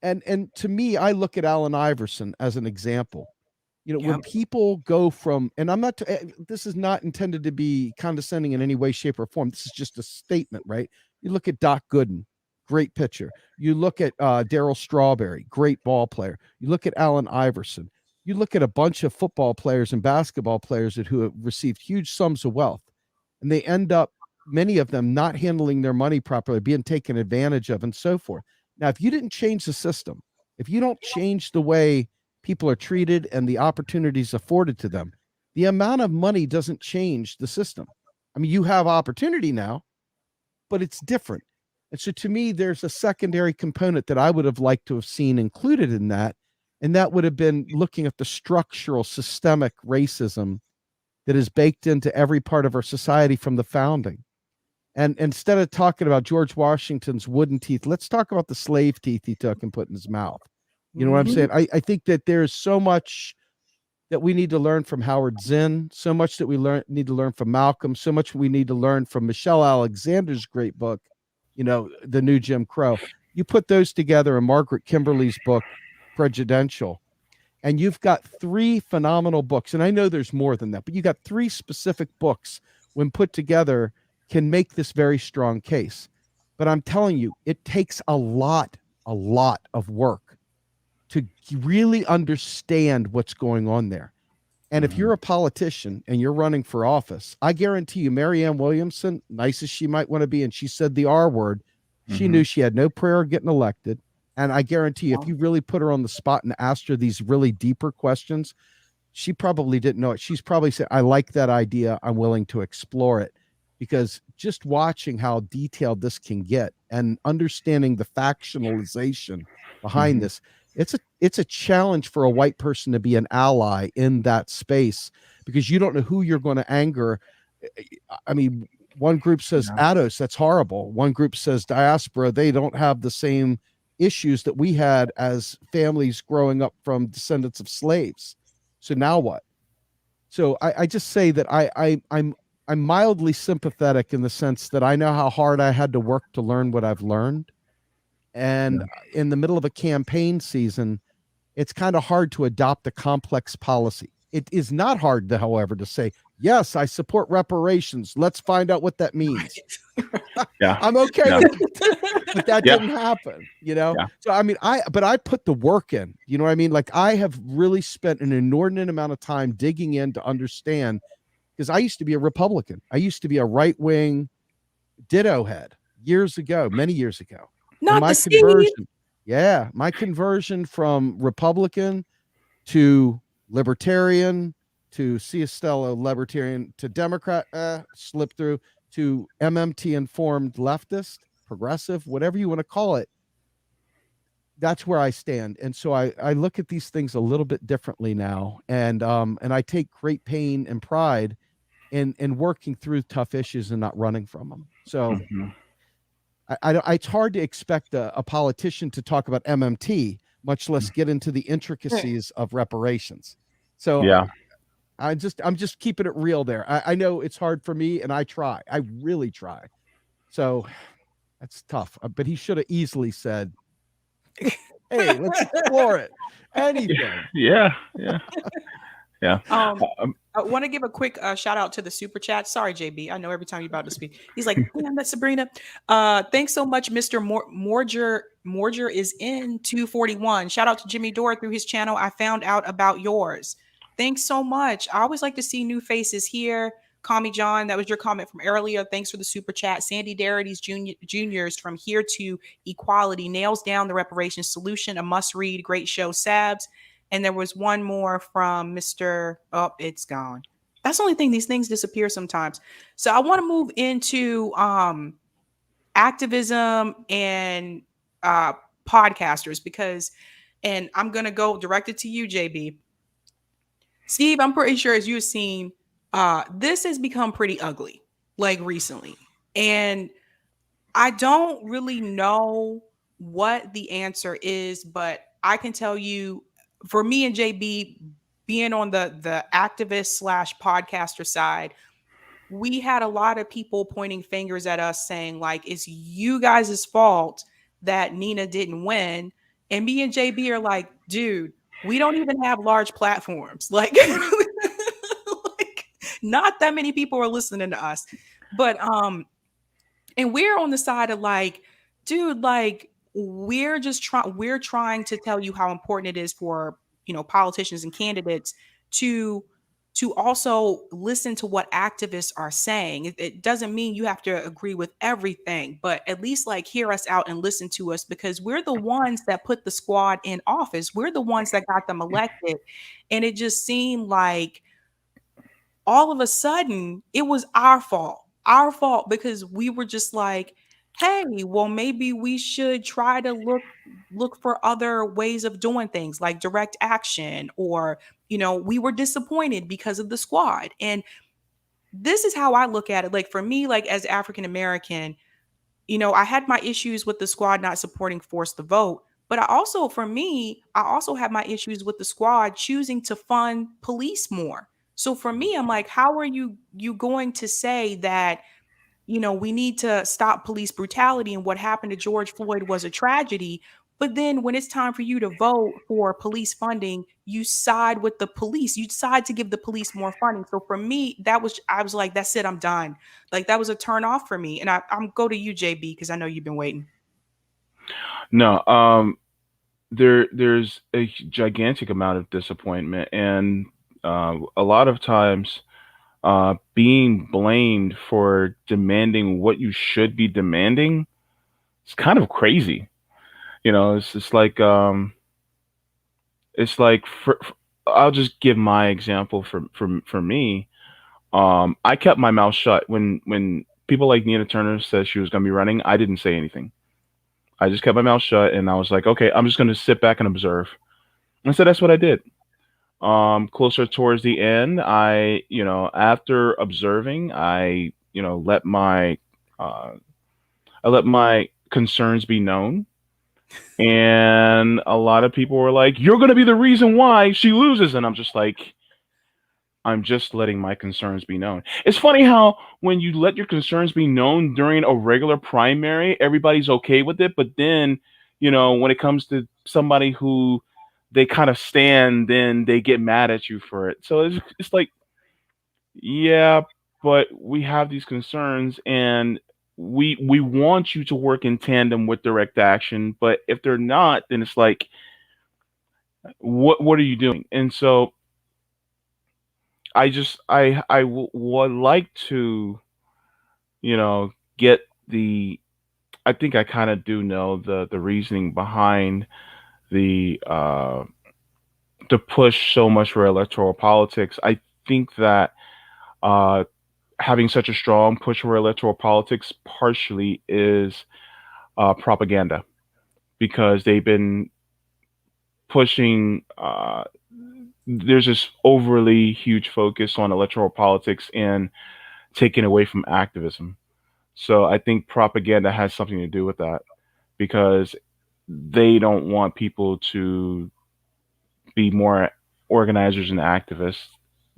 And to me, I look at Allen Iverson as an example. When people go from, and I'm not, this is not intended to be condescending in any way, shape, or form. This is just a statement, right? You look at Doc Gooden, great pitcher. You look at Darryl Strawberry, great ball player. You look at Allen Iverson. You look at a bunch of football players and basketball players who have received huge sums of wealth, and they end up, many of them, not handling their money properly, being taken advantage of, and so forth. Now, if you didn't change the system, if you don't change the way people are treated and the opportunities afforded to them, the amount of money doesn't change the system. I mean, you have opportunity now, but it's different. And so to me, there's a secondary component that I would have liked to have seen included in that. And that would have been looking at the structural systemic racism that is baked into every part of our society from the founding. And instead of talking about George Washington's wooden teeth, let's talk about the slave teeth he took and put in his mouth. You know what I'm saying? I think that there's so much that we need to learn from Howard Zinn, so much that we need to learn from Malcolm, so much we need to learn from Michelle Alexander's great book, The New Jim Crow. You put those together in Margaret Kimberly's book, Prejudicial, and you've got three phenomenal books. And I know there's more than that, but you got three specific books when put together can make this very strong case. But I'm telling you, it takes a lot of work to really understand what's going on there. And if you're a politician and you're running for office, I guarantee you, Marianne Williamson, nice as she might want to be, and she said the R word, she knew she had no prayer of getting elected. And I guarantee you, if you really put her on the spot and asked her these really deeper questions, she probably didn't know it. She's probably said, I like that idea. I'm willing to explore it. Because just watching how detailed this can get and understanding the factionalization behind this, it's a challenge for a white person to be an ally in that space, because you don't know who you're going to anger. I mean, one group says Ados, that's horrible. One group says diaspora, they don't have the same issues that we had as families growing up from descendants of slaves. So now what? So I just say that I'm mildly sympathetic in the sense that I know how hard I had to work to learn what I've learned. And in the middle of a campaign season, it's kind of hard to adopt a complex policy. It is not hard, however, to say, yes, I support reparations. Let's find out what that means. Yeah. I'm okay with it, but that didn't happen, So I mean, I put the work in, you know what I mean? Like, I have really spent an inordinate amount of time digging in to understand, because I used to be a Republican. I used to be a right-wing ditto head many years ago. Not and my the conversion, my conversion from Republican to libertarian to Ciastello libertarian to Democrat, slip through to MMT informed leftist, progressive, whatever you want to call it. That's where I stand. And so I look at these things a little bit differently now. And I take great pain and pride in working through tough issues and not running from them. So it's hard to expect a politician to talk about MMT, much less get into the intricacies of reparations. So I'm just keeping it real there. I know it's hard for me, and I really try. So that's tough. But he should have easily said, hey, let's explore it. Anything. Yeah. I want to give a quick shout out to the super chat. Sorry, JB. I know every time you're about to speak, he's like, damn, that's Sabrina. Thanks so much, Mr. Morger. Morger is in 241. Shout out to Jimmy Dore through his channel. I found out about yours. Thanks so much. I always like to see new faces here. Call me John. That was your comment from earlier. Thanks for the super chat. Sandy Darity's Juniors from Here to Equality nails down the reparations solution. A must read. Great show, Sabs. And there was one more from Mr. Oh, it's gone. That's the only thing. These things disappear sometimes. So I want to move into activism and podcasters and I'm going to go directed to you, JB. Steve, I'm pretty sure as you've seen, this has become pretty ugly, like recently. And I don't really know what the answer is, but I can tell you, for me and JB being on the activist / podcaster side, we had a lot of people pointing fingers at us saying, like, it's you guys' fault that Nina didn't win. And me and JB are like, dude, we don't even have large platforms. Like, like not that many people are listening to us. But and we're on the side of like, dude, like we're trying to tell you how important it is for, politicians and candidates to also listen to what activists are saying. It doesn't mean you have to agree with everything, but at least like hear us out and listen to us, because we're the ones that put the squad in office. We're the ones that got them elected. And it just seemed like all of a sudden it was our fault because we were just like, hey, well, maybe we should try to look for other ways of doing things like direct action, or we were disappointed because of the squad. And this is how I look at it. Like for me, like as African American, I had my issues with the squad not supporting force the vote, but I also have my issues with the squad choosing to fund police more. So for me, I'm like, how are you going to say that, we need to stop police brutality and what happened to George Floyd was a tragedy, But then when it's time for you to vote for police funding, you side with the police. You decide to give the police more funding. So for me, I was like, that's it, I'm done. Like that was a turn off for me. And I'm go to you, JB, because I know you've been waiting. No, there's a gigantic amount of disappointment, and a lot of times being blamed for demanding what you should be demanding. It's kind of crazy. It's just like I'll just give my example for me. I kept my mouth shut when people like Nina Turner said she was going to be running. I didn't say anything. I just kept my mouth shut, and I was like, okay, I'm just going to sit back and observe. And so that's what I did. Closer towards the end, after observing, uh, I let my concerns be known. And a lot of people were like, "You're going to be the reason why she loses." And I'm just like, I'm just letting my concerns be known. It's funny how when you let your concerns be known during a regular primary, everybody's okay with it. But then, when it comes to somebody who they kind of stand, then they get mad at you for it. So it's like, yeah, but we have these concerns, and we want you to work in tandem with direct action. But if they're not, then it's like, what are you doing? And so would like to, get the. I think I kind of do know the reasoning behind the to push so much for electoral politics. I think that uh, having such a strong push for electoral politics partially is propaganda, because they've been pushing. There's this overly huge focus on electoral politics and taken away from activism. So I think propaganda has something to do with that, because they don't want people to be more organizers and activists.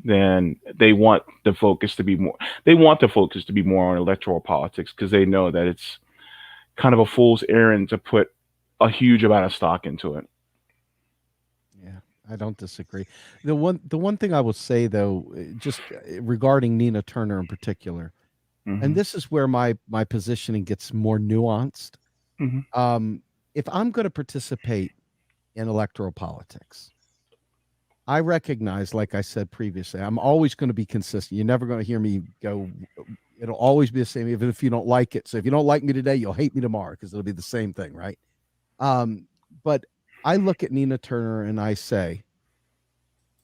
Then they want the focus to be more on electoral politics, because they know that it's kind of a fool's errand to put a huge amount of stock into it. Yeah, I don't disagree. The one thing I will say though, just regarding Nina Turner in particular, and Hmm. this is where my positioning gets more nuanced. Hmm. Um, if I'm going to participate in electoral politics, I recognize, like I said previously, I'm always going to be consistent. You're never going to hear me go. It'll always be the same, even if you don't like it. So if you don't like me today, you'll hate me tomorrow, because it'll be the same thing, right? But I look at Nina Turner and I say,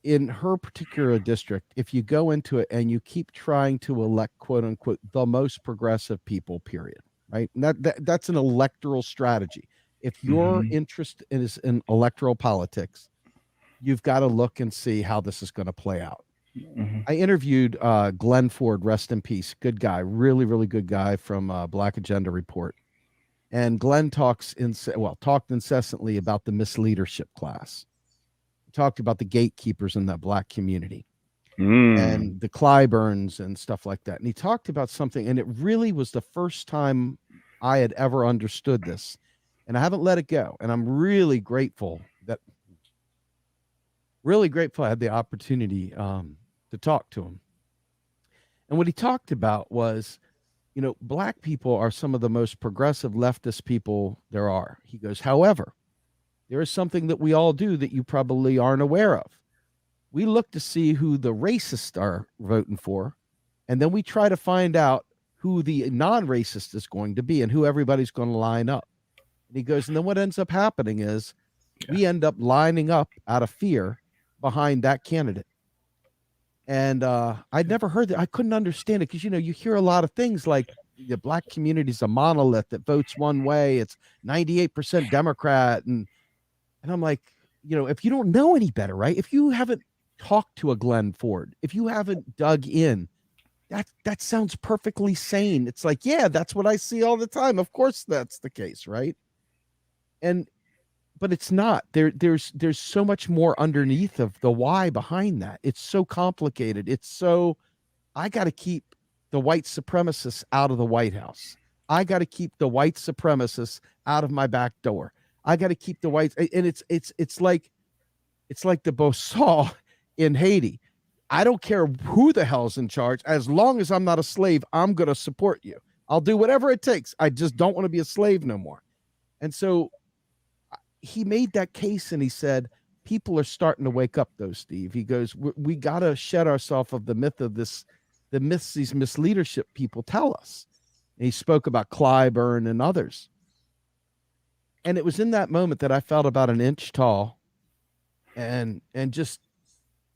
in her particular district, if you go into it and you keep trying to elect, quote unquote, the most progressive people, period, right? And that's an electoral strategy. If your Hmm. interest is in electoral politics, you've got to look and see how this is going to play out. Hmm. I interviewed Glenn Ford, rest in peace, good guy, really, really good guy from Black Agenda Report. And Glenn talked incessantly about the misleadership class. He talked about the gatekeepers in that black community Mm. and the Clyburns and stuff like that. And he talked about something, and it really was the first time I had ever understood this. And I haven't let it go. And I'm really grateful I had the opportunity to talk to him. And what he talked about was, black people are some of the most progressive leftist people there are. He goes, however, there is something that we all do that you probably aren't aware of. We look to see who the racists are voting for, and then we try to find out who the non-racist is going to be and who everybody's going to line up. And he goes, and then what ends up happening is Yeah. we end up lining up out of fear behind that candidate. And I'd never heard that. I couldn't understand it because, you hear a lot of things like the black community is a monolith that votes one way. It's 98% Democrat. And I'm like, if you don't know any better, right? If you haven't talked to a Glenn Ford, if you haven't dug in, that sounds perfectly sane. It's like, yeah, that's what I see all the time. Of course that's the case, right? And but it's not. There's so much more underneath of the why behind that. It's so complicated. I got to keep the white supremacists out of the White House. I got to keep the white supremacists out of my back door. I got to keep the whites. And it's like the Bosal in Haiti. I don't care who the hell's in charge. As long as I'm not a slave, I'm going to support you. I'll do whatever it takes. I just don't want to be a slave no more. And so he made that case, and he said, people are starting to wake up though, Steve. He goes, we got to shed ourselves of the myth of this, the myths these misleadership people tell us. And he spoke about Clyburn and others. And it was in that moment that I felt about an inch tall, and just,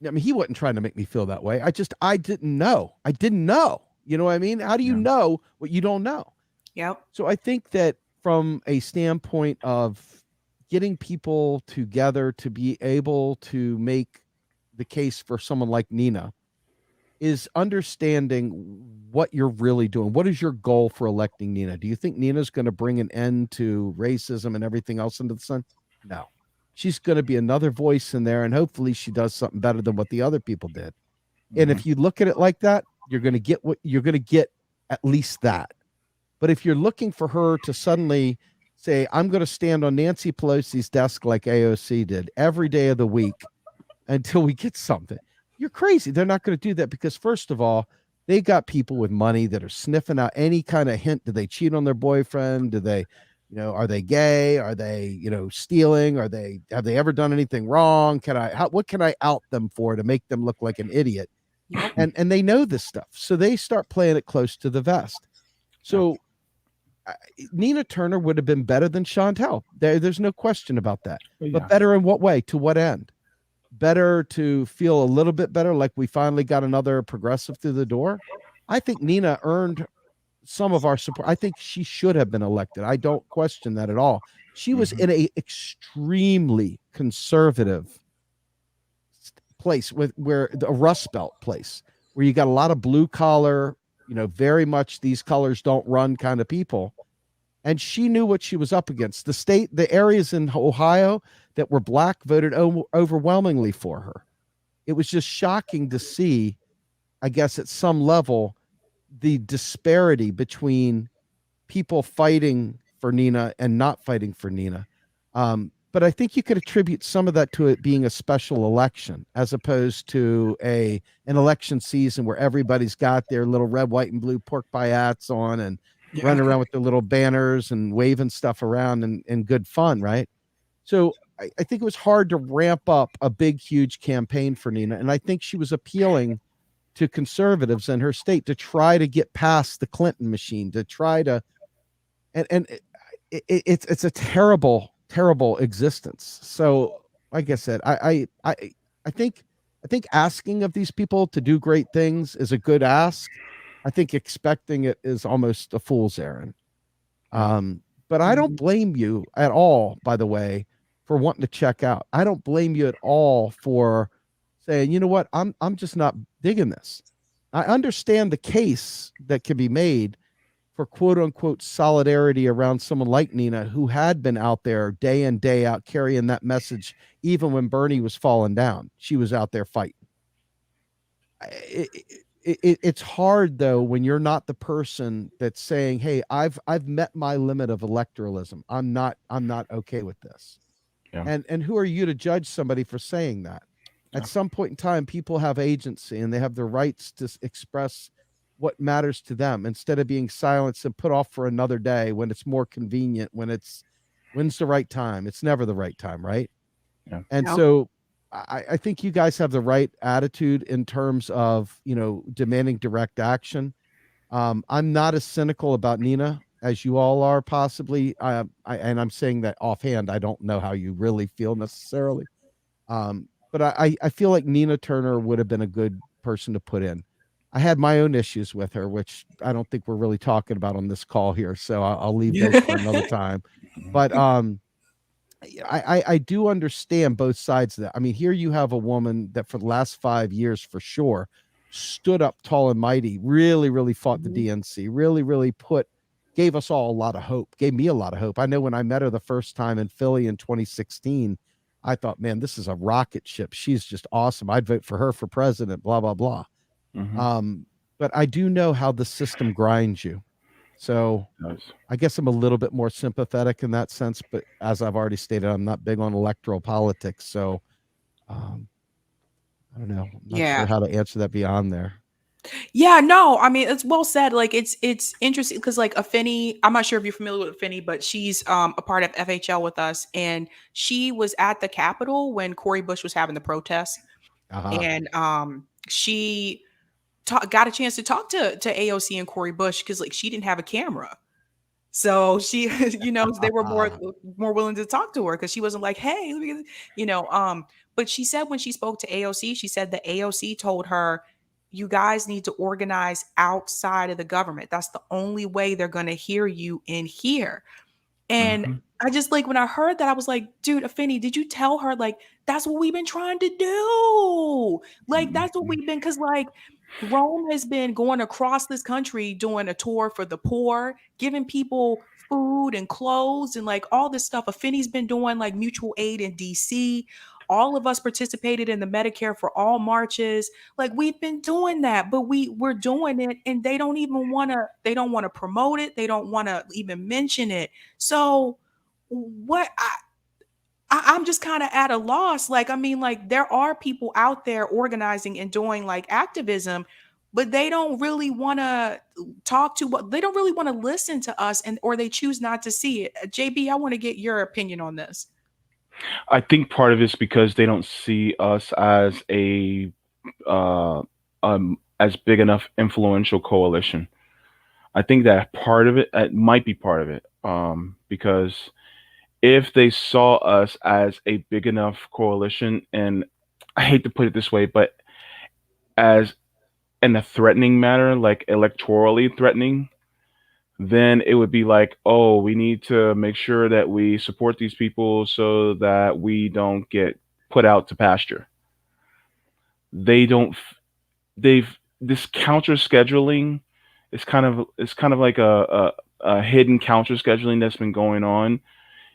I mean, he wasn't trying to make me feel that way. I didn't know. I didn't know. You know what I mean? How do you know what you don't know? Yep. So I think that from a standpoint of getting people together to be able to make the case for someone like Nina is understanding what you're really doing. What is your goal for electing Nina? Do you think Nina's going to bring an end to racism and everything else under the sun? No. She's going to be another voice in there, and hopefully she does something better than what the other people did. And if you look at it like that, you're going to get what you're going to get, at least that. But if you're looking for her to suddenly say, I'm going to stand on Nancy Pelosi's desk like AOC did every day of the week until we get something, you're crazy. They're not going to do that because, first of all, they got people with money that are sniffing out any kind of hint. Do they cheat on their boyfriend? Do they, are they gay? Are they, stealing? Have they ever done anything wrong? What can I out them for to make them look like an idiot? Yep. And they know this stuff. So they start playing it close to the vest. So Nina Turner would have been better than Chantel. There's no question about that. But better in what way? To what end? Better to feel a little bit better, like we finally got another progressive through the door. I think Nina earned some of our support. I think she should have been elected. I don't question that at all. She was in a extremely conservative place where a Rust Belt place where you got a lot of blue collar, very much these colors don't run kind of people. And she knew what she was up against. The areas in Ohio that were black voted overwhelmingly for her. It was just shocking to see, I guess, at some level, the disparity between people fighting for Nina and not fighting for Nina. But I think you could attribute some of that to it being a special election as opposed to an election season where everybody's got their little red, white, and blue pork pie hats on and running around with their little banners and waving stuff around and good fun, right? So I think it was hard to ramp up a big, huge campaign for Nina. And I think she was appealing to conservatives in her state to try to get past the Clinton machine, to try to, and it's a terrible, terrible existence. So like I said, I think asking of these people to do great things is a good ask. I think expecting it is almost a fool's errand. But I don't blame you at all, by the way, for wanting to check out. I don't blame you at all for saying, you know what, I'm just not digging this. I understand the case that can be made for quote unquote solidarity around someone like Nina, who had been out there day in, day out, carrying that message. Even when Bernie was falling down, she was out there fighting. It's hard though, when you're not the person that's saying, hey, I've met my limit of electoralism. I'm not okay with this. Yeah. And who are you to judge somebody for saying that? At some point in time, people have agency and they have the rights to express what matters to them instead of being silenced and put off for another day when it's more convenient, when's the right time. It's never the right time, right? Yeah. And so I think you guys have the right attitude in terms of, demanding direct action. I'm not as cynical about Nina as you all are, possibly. And I'm saying that offhand. I don't know how you really feel necessarily. But I feel like Nina Turner would have been a good person to put in. I had my own issues with her, which I don't think we're really talking about on this call here. So I'll leave those for another time. But I do understand both sides of that. I mean, here you have a woman that for the last 5 years, for sure, stood up tall and mighty, really, really fought the DNC, really, really gave us all a lot of hope, gave me a lot of hope. I know when I met her the first time in Philly in 2016, I thought, man, this is a rocket ship. She's just awesome. I'd vote for her for president, blah, blah, blah. But I do know how the system grinds you. So Does. I guess I'm a little bit more sympathetic in that sense, but as I've already stated, I'm not big on electoral politics. So um, I don't know. I'm not sure Yeah. how to answer that beyond there. Yeah, no, I mean it's well said. Like it's interesting because like Afeni, I'm not sure if you're familiar with Afeni, but she's a part of FHL with us, and she was at the Capitol when Cory Bush was having the protests, Uh-huh. and she got a chance to talk to AOC and Cory Bush because like she didn't have a camera. So she, they were more willing to talk to her because she wasn't like, hey, let me you know, but she said when she spoke to AOC, she said that AOC told her, you guys need to organize outside of the government. That's the only way they're gonna hear you in here. And Hmm. I just like when I heard that, I was like, dude, Afeni, did you tell her like that's what we've been trying to do? Like that's what we've been because like Rome has been going across this country doing a tour for the poor, giving people food and clothes and like all this stuff. Afeni's been doing like mutual aid in DC. All of us participated in the Medicare for All marches. Like we've been doing that, but we're doing it and they don't want to promote it. They don't want to even mention it. So what I'm just kind of at a loss. Like, I mean, like there are people out there organizing and doing like activism, but they don't really want to talk to what they don't really want to listen to us and or they choose not to see it. JB, I want to get your opinion on this. I think part of it's because they don't see us as a as big enough influential coalition. I think that part of it might be part of it, because if they saw us as a big enough coalition, and I hate to put it this way, but as in a threatening manner, like electorally threatening, then it would be like, oh, we need to make sure that we support these people so that we don't get put out to pasture. They don't. They've this counter scheduling is kind of like a hidden counter scheduling that's been going on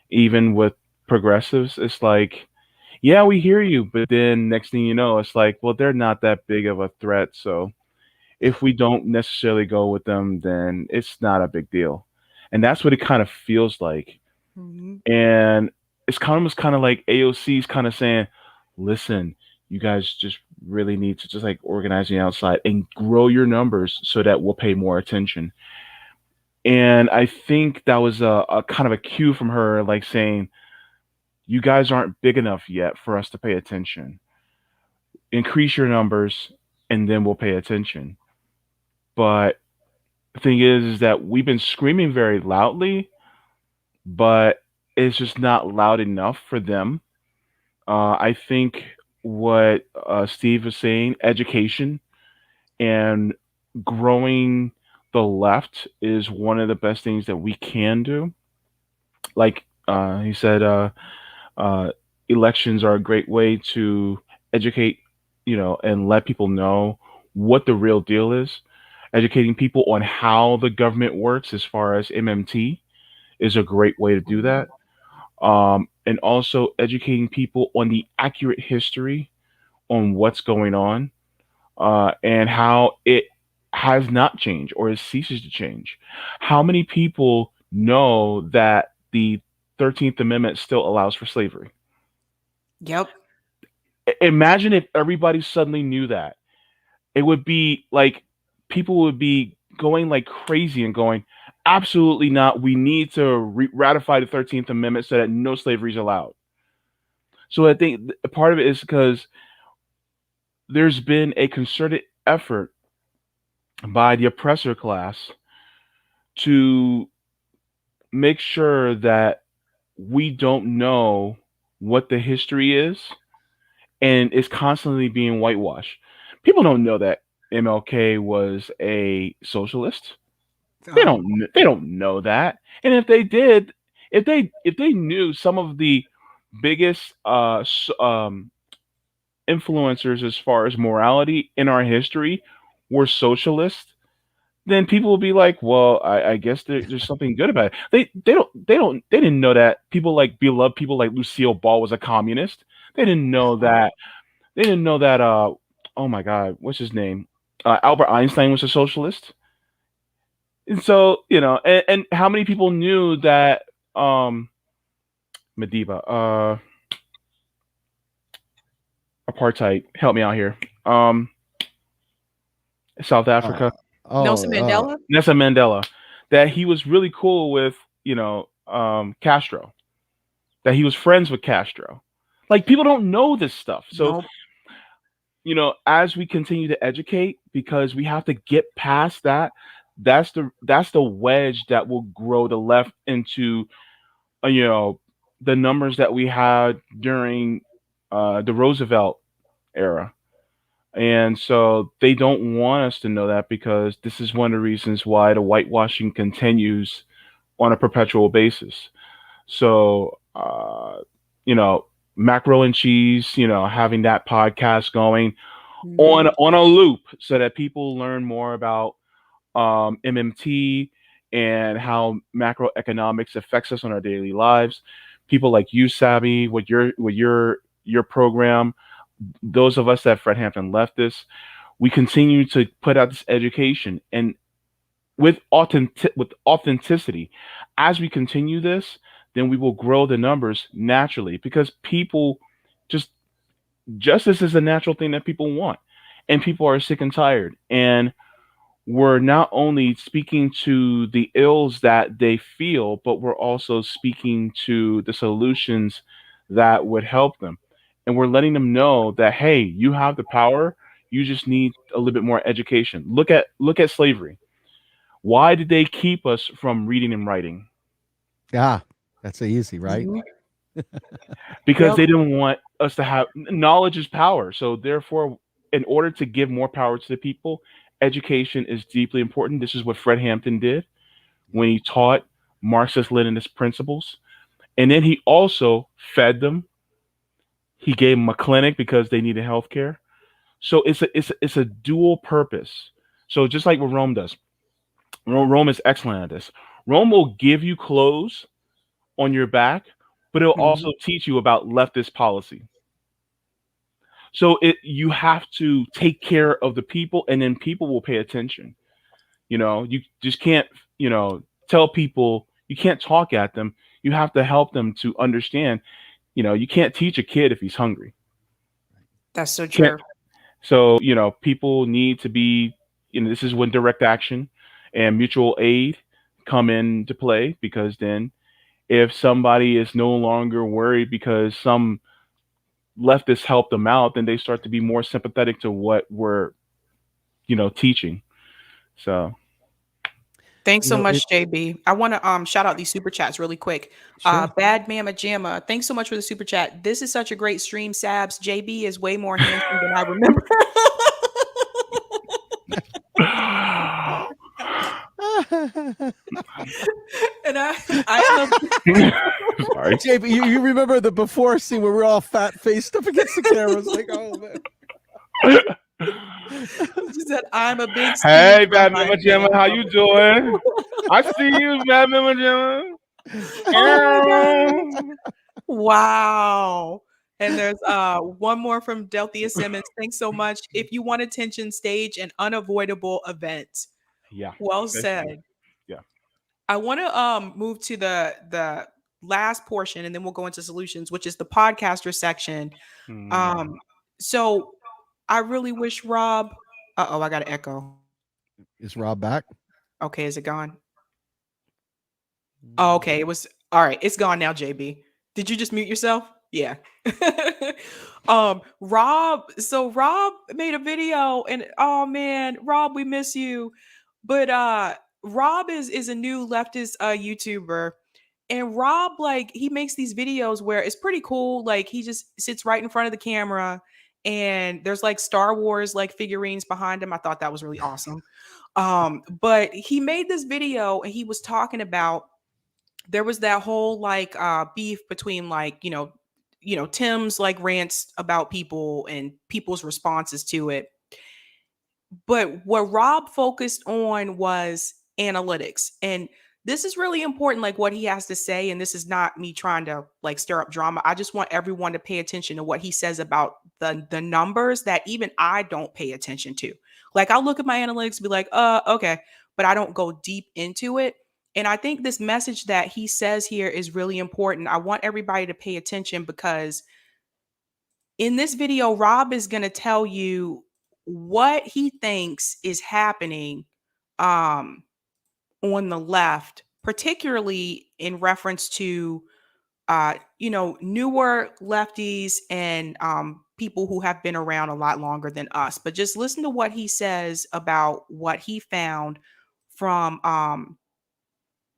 even with progressives. It's like, yeah, we hear you, but then next thing you know, it's like, well, they're not that big of a threat, so if we don't necessarily go with them, then it's not a big deal. And that's what it kind of feels like. Mhm. And it's kind of almost kind of like AOC's kind of saying, listen, you guys just really need to just like organizing outside and grow your numbers so that we'll pay more attention. And I think that was a kind of a cue from her, like saying, you guys aren't big enough yet for us to pay attention. Increase your numbers and then we'll pay attention. But the thing is that we've been screaming very loudly, but it's just not loud enough for them. I think what Steve was saying, education and growing the left is one of the best things that we can do. Like he said, uh, elections are a great way to educate, and let people know what the real deal is. Educating people on how the government works, as far as MMT, is a great way to do Mhm. that. And also educating people on the accurate history on what's going on, and how it has not changed or it ceases to change. How many people know that the 13th Amendment still allows for slavery? Yep. Imagine if everybody suddenly knew that. It would be like people would be going like crazy and going, absolutely not. We need to ratify the 13th Amendment so that no slavery is allowed. So I think part of it is because there's been a concerted effort by the oppressor class to make sure that we don't know what the history is, and it's constantly being whitewashed. People don't know that MLK was a socialist. Uh-huh. They don't know that. And if they did, if they knew some of the biggest influencers as far as morality in our history were socialists, then people will be like, well, I guess there's something good about it. They didn't know that people like beloved people like Lucille Ball was a communist. They didn't know that. They didn't know that. Oh my God, what's his name? Albert Einstein was a socialist. And so, and how many people knew that Madiba, apartheid, help me out here. South Uh, Africa, Nelson oh, Mandela. Nelson Mandela, that he was really cool with, Castro, that he was friends with Castro. Like people don't know this stuff. So, Nope. as we continue to educate, because we have to get past that, that's the wedge that will grow the left into, uh, you know, the numbers that we had during the Roosevelt era. And so they don't want us to know that because this is one of the reasons why the whitewashing continues on a perpetual basis. So, you know, macro and cheese, having that podcast going on Mhm. on a loop so that people learn more about MMT and how macroeconomics affects us on our daily lives. People like you, Sabby, with your program, those of us at Fred Hampton Leftists, we continue to put out this education and with authenticity. As we continue this, then we will grow the numbers naturally because people just justice is a natural thing that people want, and people are sick and tired. And we're not only speaking to the ills that they feel, but we're also speaking to the solutions that would help them. And we're letting them know that hey, you have the power. You just need a little bit more education. Look at slavery. Why did they keep us from reading and writing? yeah, that's easy, right? Mhm. Because Yep. they didn't want us to have knowledge is power. So therefore, in order to give more power to the people, education is deeply important. This is what Fred Hampton did when he taught Marxist Leninist principles. And then he also fed them. He gave them a clinic because they needed health care. So it's a dual purpose. So just like what Rome does, Rome is excellent at this. Rome will give you clothes on your back, but it'll Mhm. also teach you about leftist policy. So you have to take care of the people, and then people will pay attention. You just can't, tell people, you can't talk at them. You have to help them to understand. You can't teach a kid if he's hungry. That's so Can't. true. So people need to be. This is when direct action and mutual aid come into play because then if somebody is no longer worried because some leftists help them out, then they start to be more sympathetic to what we're teaching. So Thanks You so know, it much, JB. I want to shout out these super chats really quick. sure. Bad Mama Jamma, thanks so much for the super chat. This is such a great stream, Sabs. JB is way more handsome than I remember. And I am a sorry. Jay, but you remember the before scene where we're all fat faced up against the camera? It's like, oh man. she said I'm a big Steve Hey, Bad Vai Mama Gemma, fan. how Love you it. doing? I see you, Bad Mama Gemma. Oh my god. Wow. And there's one more from Delthea Simmons. Thanks so much. If you want attention, stage an unavoidable event. Yeah, Well basically. said. Yeah. I want to move to the last portion and then we'll go into solutions, which is the podcaster section. Hmm. Um so I really wish Rob uh-oh, I got an echo. Is Rob back? Okay, is it gone? Oh, okay. It was all right. It's gone now, JB. Did you just mute yourself? Yeah. Rob made a video and oh man, Rob, we miss you. But Rob is a new leftist YouTuber. And Rob, like, he makes these videos where it's pretty cool. Like, he just sits right in front of the camera and there's like Star Wars like figurines behind him. I thought that was really awesome. But he made this video and he was talking about there was that whole like beef between like Tim's like rants about people and people's responses to it, but what Rob focused on was analytics. And this is really important, like what he has to say. And this is not me trying to like stir up drama. I just want everyone to pay attention to what he says about the numbers that even I don't pay attention to. Like I'll look at my analytics and be like, okay. but I don't go deep into it. And I think this message that he says here is really important. I want everybody to pay attention because in this video, Rob is going to tell you what he thinks is happening on the left, particularly in reference to newer lefties and people who have been around a lot longer than us. But just listen to what he says about what he found from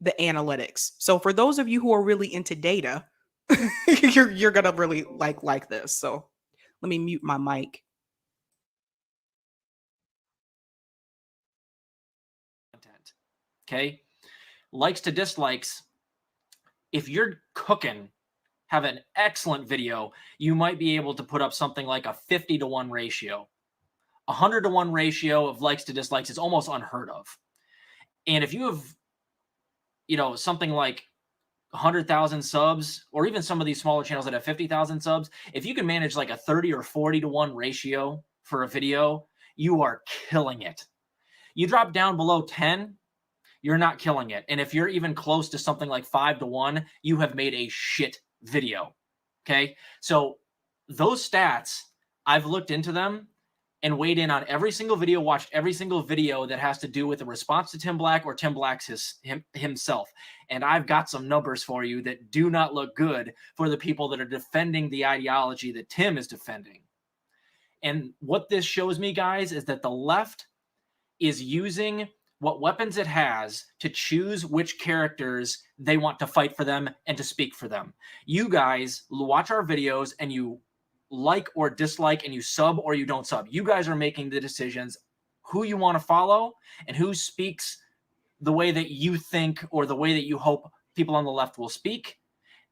the analytics. So for those of you who are really into data, you're gonna really like this. So let me mute my mic. Content. Okay. Likes to dislikes. If you're cooking, have an excellent video, you might be able to put up something like a 50-to-1 ratio. 100-to-1 ratio of likes to dislikes is almost unheard of. And if you have, something like 100,000 subs, or even some of these smaller channels that have 50,000 subs, if you can manage like a 30 or 40-to-1 ratio for a video, you are killing it. You drop down below 10, you're not killing it. And if you're even close to something like 5-to-1, you have made a shit video. Okay. So those stats, I've looked into them and weighed in on every single video, watched every single video that has to do with a response to Tim Black or Tim Black's himself. And I've got some numbers for you that do not look good for the people that are defending the ideology that Tim is defending. And what this shows me, guys, is that the left is using what weapons it has to choose which characters they want to fight for them and to speak for them. You guys watch our videos and you like or dislike and you sub or you don't sub. You guys are making the decisions who you want to follow and who speaks the way that you think or the way that you hope people on the left will speak.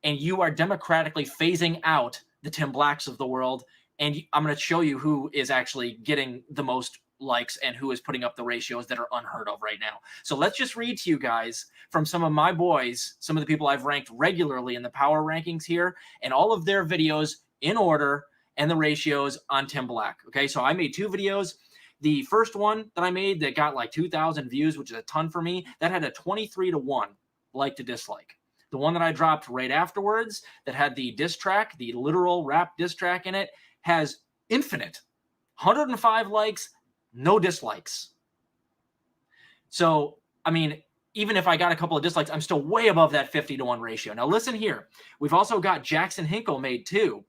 And you are democratically phasing out the Tim Blacks of the world. And I'm going to show you who is actually getting the most likes and who is putting up the ratios that are unheard of right now. So let's just read to you guys from some of my boys, some of the people I've ranked regularly in the power rankings here, and all of their videos in order and the ratios on Tim Black. Okay, so I made 2 videos. The first one that I made that got like 2,000 views, which is a ton for me, that had a 23-to-1 like to dislike. The one that I dropped right afterwards that had the diss track, the literal rap diss track in it, has infinite 105 likes, no dislikes. So, I mean, even if I got a couple of dislikes, I'm still way above that 50-to-1 ratio. Now, listen here. We've also got Jackson Hinkle made 2.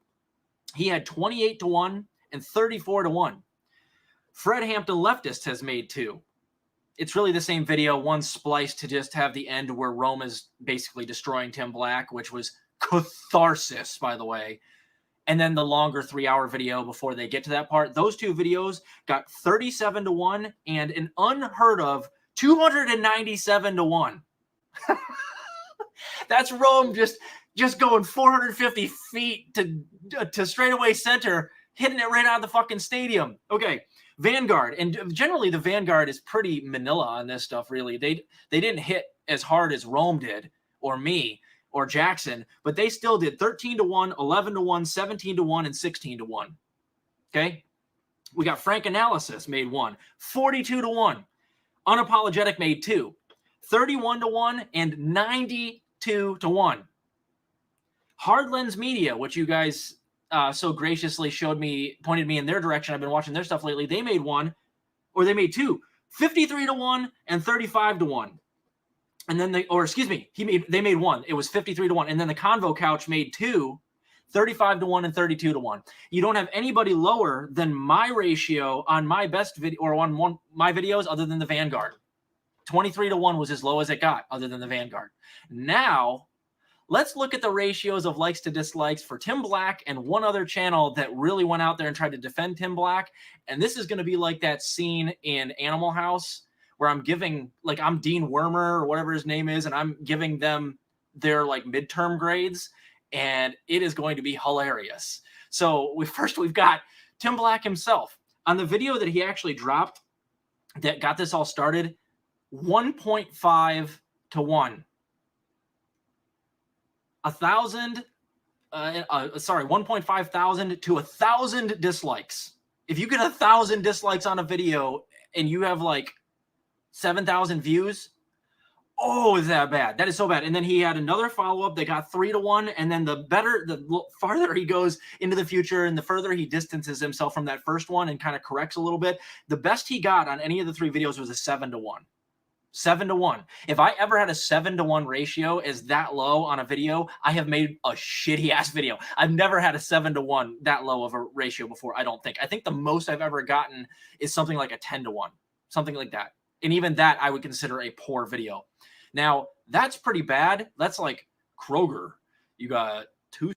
He had 28-to-1 and 34-to-1. Fred Hampton Leftist has made 2. It's really the same video, one spliced to just have the end where Rome is basically destroying Tim Black, which was catharsis, by the way. And then the longer 3-hour video before they get to that part. Those 2 videos got 37-to-1 and an unheard of 297-to-1. That's Rome just going 450 feet to straightaway center, hitting it right out of the fucking stadium. Okay, Vanguard. And generally the Vanguard is pretty vanilla on this stuff, really. They didn't hit as hard as Rome did, or me, or Jackson, but they still did 13-to-1, 11-to-1, 17-to-1, and 16-to-1. Okay? We got Frank Analysis made 1, 42-to-1. Unapologetic made 2, 31-to-1, and 92-to-1. Hard Lens Media, which you guys so graciously pointed me in their direction. I've been watching their stuff lately. They made 1, or they made 2, 53-to-1 and 35-to-1. And then they made 1. It was 53-to-1. And then the Convo Couch made 2, 35-to-1 and 32-to-1. You don't have anybody lower than my ratio on my best video or on my videos other than the Vanguard. 23-to-1 was as low as it got other than the Vanguard. Now, let's look at the ratios of likes to dislikes for Tim Black and one other channel that really went out there and tried to defend Tim Black. And this is going to be like that scene in Animal House where I'm giving, like, I'm Dean Wormer or whatever his name is, and I'm giving them their like midterm grades, and it is going to be hilarious. So we've got Tim Black himself on the video that he actually dropped that got this all started. 1.5-to-1. 1.5 thousand to 1,000 dislikes. If you get 1,000 dislikes on a video and you have like 7,000 views. Oh, is that bad? That is so bad. And then he had another follow-up that got 3-1. And then the farther he goes into the future and the further he distances himself from that first one and kind of corrects a little bit, the best he got on any of the 3 videos was a 7-1. 7-1. If I ever had a 7-1 ratio is that low on a video, I have made a shitty ass video. I've never had a 7-1 that low of a ratio before. I don't think. I think the most I've ever gotten is something like a 10-1, something like that. And even that I would consider a poor video. Now that's pretty bad. That's like Kroger. You got 2.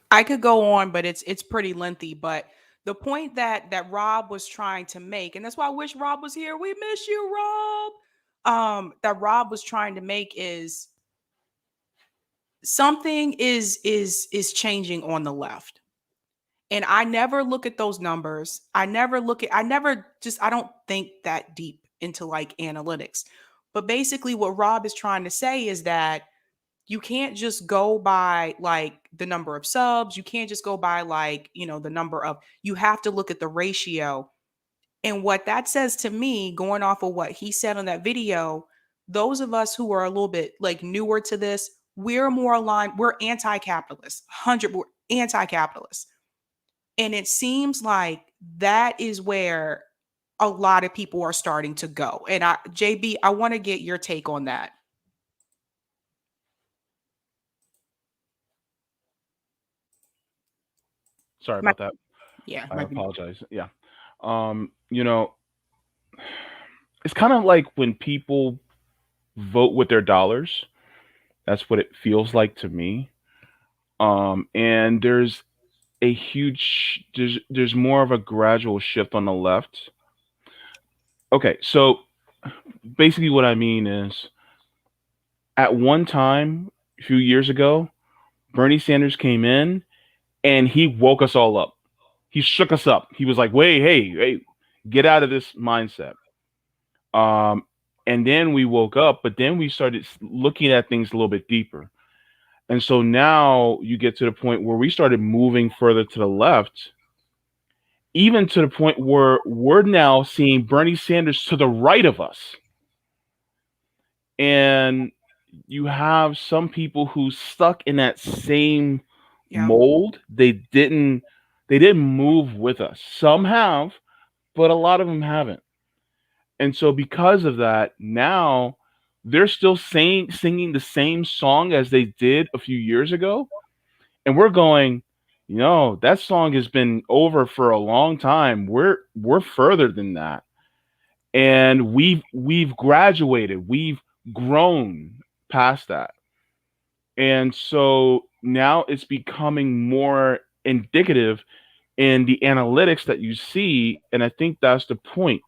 I could go on, but it's pretty lengthy. But the point that Rob was trying to make, and that's why I wish Rob was here. We miss you, Rob. That Rob was trying to make is something is changing on the left. And I never look at those numbers. I don't think that deep into like analytics. But basically what Rob is trying to say is that you can't just go by like the number of subs. You can't just go by like, the number of, you have to look at the ratio. And what that says to me, going off of what he said on that video, those of us who are a little bit like newer to this, we're more aligned. We're anti-capitalist, 100 anti-capitalist. And it seems like that is where a lot of people are starting to go. And JB, I want to get your take on that. Sorry about that. Yeah. I apologize. Yeah. You know, it's kind of like when people vote with their dollars. That's what it feels like to me. And there's more of a gradual shift on the left. Okay, so basically what I mean is at one time, a few years ago, Bernie Sanders came in and he woke us all up. He shook us up. He was like, "Wait, hey, get out of this mindset." Um, and then we woke up, but then we started looking at things a little bit deeper. And so now you get to the point where we started moving further to the left, even to the point where we're now seeing Bernie Sanders to the right of us. And you have some people who stuck in that same mold. They didn't move with us. Some have, but a lot of them haven't. And so because of that, now they're still singing the same song as they did a few years ago. And we're going, that song has been over for a long time. We're further than that. And we've graduated. We've grown past that. And so now it's becoming more indicative in the analytics that you see. And I think that's the point,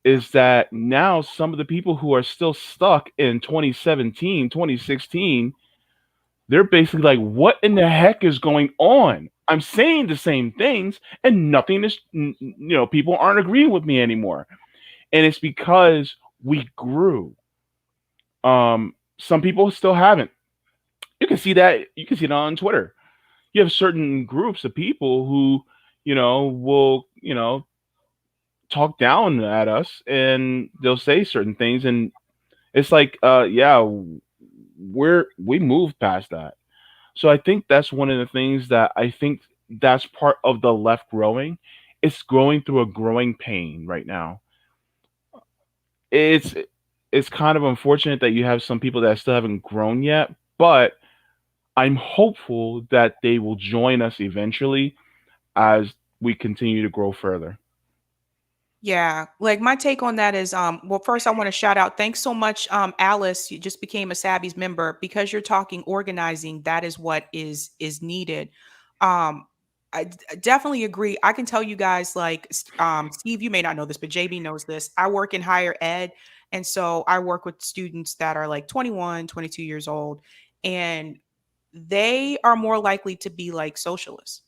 is that now some of the people who are still stuck in 2017, 2016, they're basically like, what in the heck is going on? I'm saying the same things and nothing is, people aren't agreeing with me anymore. And it's because we grew. Some people still haven't. You can see that. You can see it on Twitter. You have certain groups of people who, will, talk down at us and they'll say certain things. And it's like, yeah, we moved past that. So I think that's one of the things that I think that's part of the left growing. It's growing through a growing pain right now. It's it's kind of unfortunate that you have some people that still haven't grown yet, but I'm hopeful that they will join us eventually as we continue to grow further. Yeah, like my take on that is well, first I want to shout out, thanks so much, Alice. You just became a Sabby's member. Because you're talking organizing, that is what is needed. um definitely agree. I can tell you guys, like, Steve, you may not know this, but JB knows this. I work in higher ed, and so I work with students that are like 21, 22 years old, and they are more likely to be like socialists.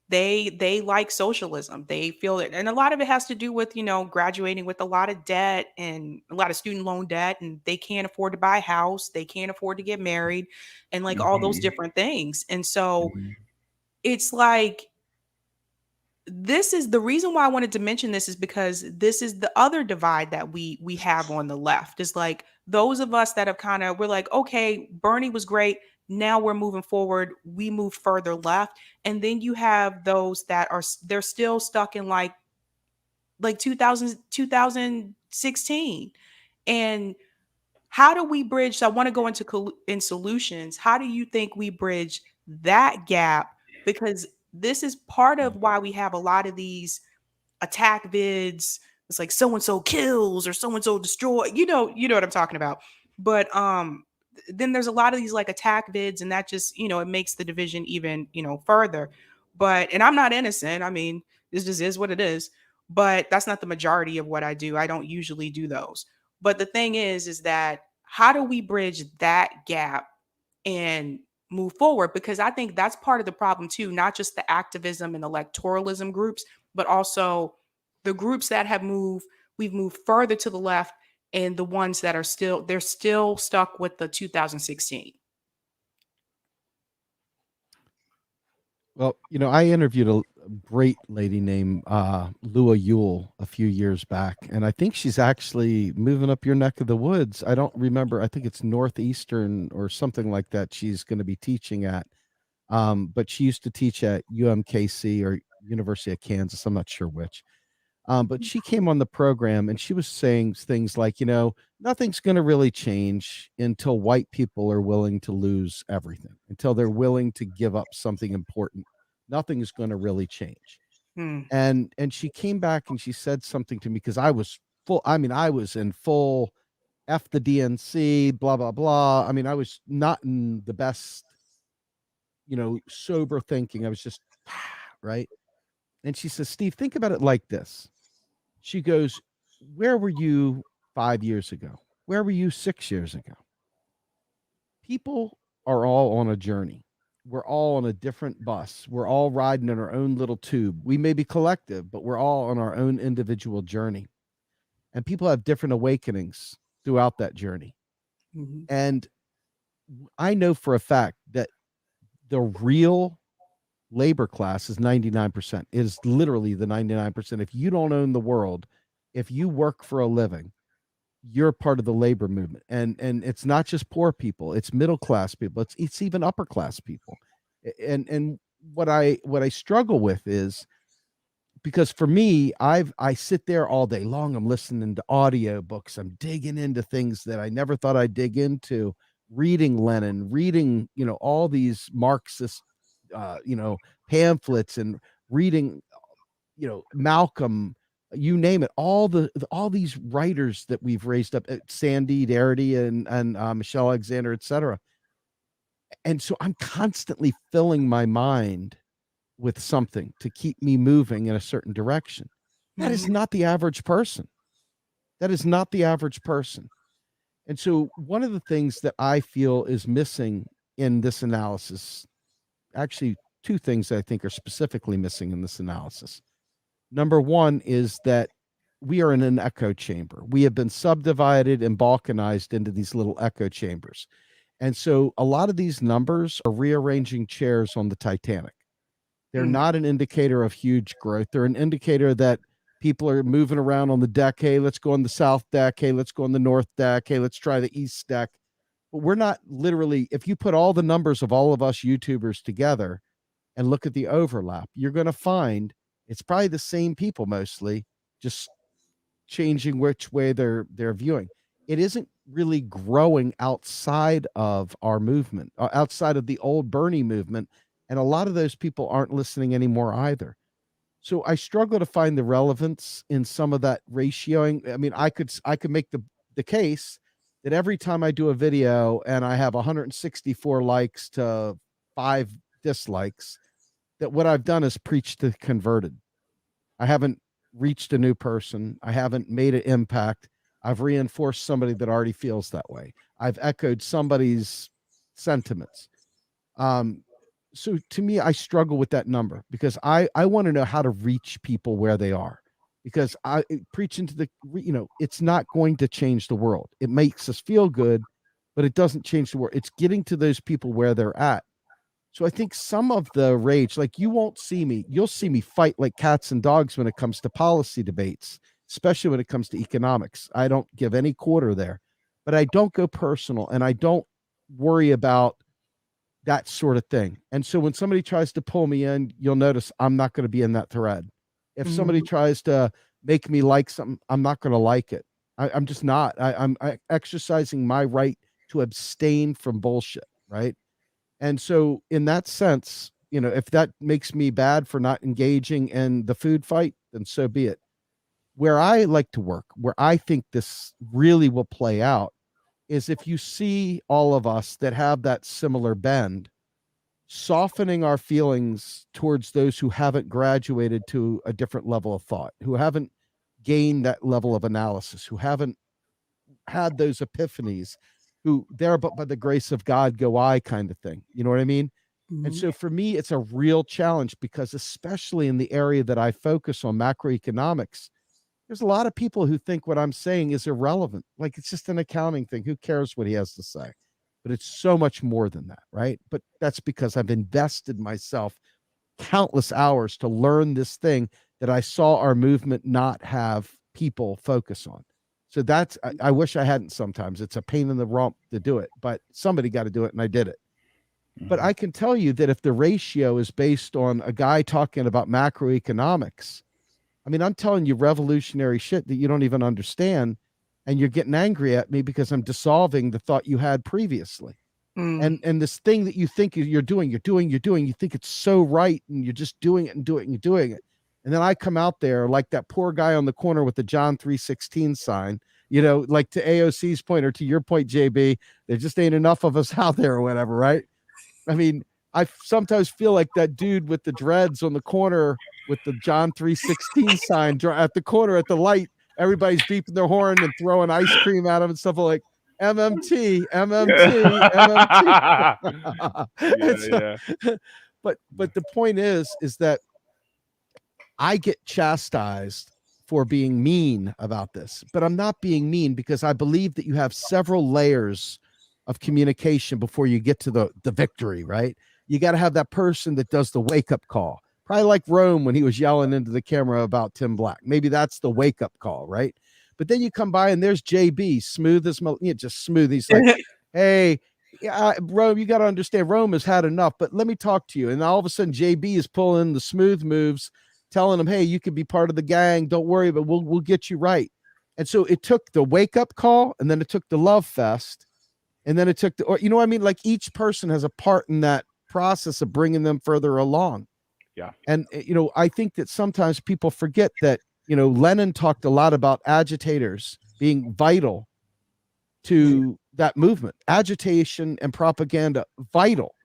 They like socialism. They feel it, and a lot of it has to do with, graduating with a lot of debt and a lot of student loan debt, and they can't afford to buy a house, they can't afford to get married, and like all those Hmm. different things. And so Hmm. it's like this is the reason why I wanted to mention this, is because this is the other divide that we have on the left. Is like those of us that have kind of, we're like, okay, Bernie was great. Now we're moving forward. We move further left. And then you have those that are, they're still stuck in like 2016. And how do we bridge? So I want to go into in solutions. How do you think we bridge that gap? Because this is part of why we have a lot of these attack vids. It's like so and so kills or so and so destroy. You know what I'm talking about. But then there's a lot of these like attack vids, and that just, it makes the division even, further. But and I'm not innocent. I mean, this just is what it is. But that's not the majority of what I do. I don't usually do those. But the thing is that how do we bridge that gap and move forward? Because I think that's part of the problem too, not just the activism and electoralism groups, but also the groups that we've moved further to the left, and the ones that are they're still stuck with the 2016. Well, I interviewed a great lady named Lua Yule a few years back, and I think she's actually moving up your neck of the woods. I don't remember. I think it's Northeastern or something like that. She's going to be teaching at, but she used to teach at UMKC or University of Kansas. I'm not sure which. But she came on the program and she was saying things like, nothing's going to really change until white people are willing to lose everything, until they're willing to give up something important. Nothing is going to really change. Hmm. And she came back and she said something to me, because I was full. I mean, I was in full F the DNC, blah, blah, blah. I mean, I was not in the best, sober thinking. I was just, right. And she says, Steve, think about it like this. She goes, where were you 5 years ago? Where were you 6 years ago? People are all on a journey. We're all on a different bus. We're all riding in our own little tube. We may be collective, but we're all on our own individual journey. And people have different awakenings throughout that journey. Mm-hmm. And I know for a fact that the real labor class is 99%. It is literally the 99%. If you don't own the world, if you work for a living, you're part of the labor movement. And it's not just poor people, it's middle class people, it's even upper class people. And what I struggle with is, because for me, I sit there all day long, I'm listening to audio books, I'm digging into things that I never thought I'd dig into, reading Lenin, reading, all these Marxist pamphlets, and reading, Malcolm, you name it, all these writers that we've raised up, Sandy Darity and Michelle Alexander, etc. And so I'm constantly filling my mind with something to keep me moving in a certain direction. That is not the average person. That is not the average person. And so one of the things that I feel is missing in this analysis, actually two things that I think are specifically missing in this analysis. Number one is that we are in an echo chamber. We have been subdivided and balkanized into these little echo chambers. And so a lot of these numbers are rearranging chairs on the Titanic. They're not an indicator of huge growth. They're an indicator that people are moving around on the deck. Hey, let's go on the south deck. Hey, let's go on the north deck. Hey, let's try the east deck. But we're not literally, if you put all the numbers of all of us YouTubers together and look at the overlap, you're going to find it's probably the same people mostly, just changing which way they're viewing. It isn't really growing outside of our movement, outside of the old Bernie movement. And a lot of those people aren't listening anymore either. So I struggle to find the relevance in some of that ratioing. I mean, I could make the case that every time I do a video and I have 164 likes to 5 dislikes, that what I've done is preach to converted. I haven't reached a new person. I haven't made an impact. I've reinforced somebody that already feels that way. I've echoed somebody's sentiments. So to me, I struggle with that number, because I want to know how to reach people where they are, because I preach into the, it's not going to change the world. It makes us feel good, but it doesn't change the world. It's getting to those people where they're at. So I think some of the rage, like you'll see me fight like cats and dogs when it comes to policy debates, especially when it comes to economics. I don't give any quarter there, but I don't go personal and I don't worry about that sort of thing. And so when somebody tries to pull me in, you'll notice I'm not going to be in that thread. If somebody tries to make me like something, I'm not going to like it. I'm just not. I'm exercising my right to abstain from bullshit, right? And so, in that sense, if that makes me bad for not engaging in the food fight, then so be it. Where I like to work, where I think this really will play out, is if you see all of us that have that similar bend, softening our feelings towards those who haven't graduated to a different level of thought, who haven't gained that level of analysis, who haven't had those epiphanies, who there but by the grace of God go I kind of thing. You know what I mean? And so for me, it's a real challenge because especially in the area that I focus on, macroeconomics, there's a lot of people who think what I'm saying is irrelevant. Like it's just an accounting thing. Who cares what he has to say? But it's so much more than that, right? But that's because I've invested myself countless hours to learn this thing that I saw our movement not have people focus on. So that's, I wish I hadn't sometimes. It's a pain in the rump to do it, but somebody got to do it and I did it. But I can tell you that if the ratio is based on a guy talking about macroeconomics, I mean, I'm telling you revolutionary shit that you don't even understand, and you're getting angry at me because I'm dissolving the thought you had previously. And this thing that you think you're doing, you think it's so right, and you're just doing it and doing it and doing it. And then I come out there like that poor guy on the corner with the John 3:16 sign, like to AOC's point or to your point, JB, there just ain't enough of us out there or whatever, right? I mean, I sometimes feel like that dude with the dreads on the corner with the John 3:16 sign at the corner at the light. Everybody's beeping their horn and throwing ice cream at him and stuff like MMT, MMT, MMT. But the point is that I get chastised for being mean about this, but I'm not being mean because I believe that you have several layers of communication before you get to the victory, right? You got to have that person that does the wake up call. Probably like Rome when he was yelling into the camera about Tim Black. Maybe that's the wake up call, right? But then you come by and there's JB, smooth as just smooth. He's like, hey, Rome, you got to understand, Rome has had enough, but let me talk to you. And all of a sudden, JB is pulling the smooth moves, telling him, hey, you can be part of the gang. Don't worry, but we'll get you right. And so it took the wake up call, and then it took the love fest, and then it took or you know what I mean? Like each person has a part in that process of bringing them further along. Yeah. And, I think that sometimes people forget that, Lenin talked a lot about agitators being vital to that movement, agitation and propaganda, vital.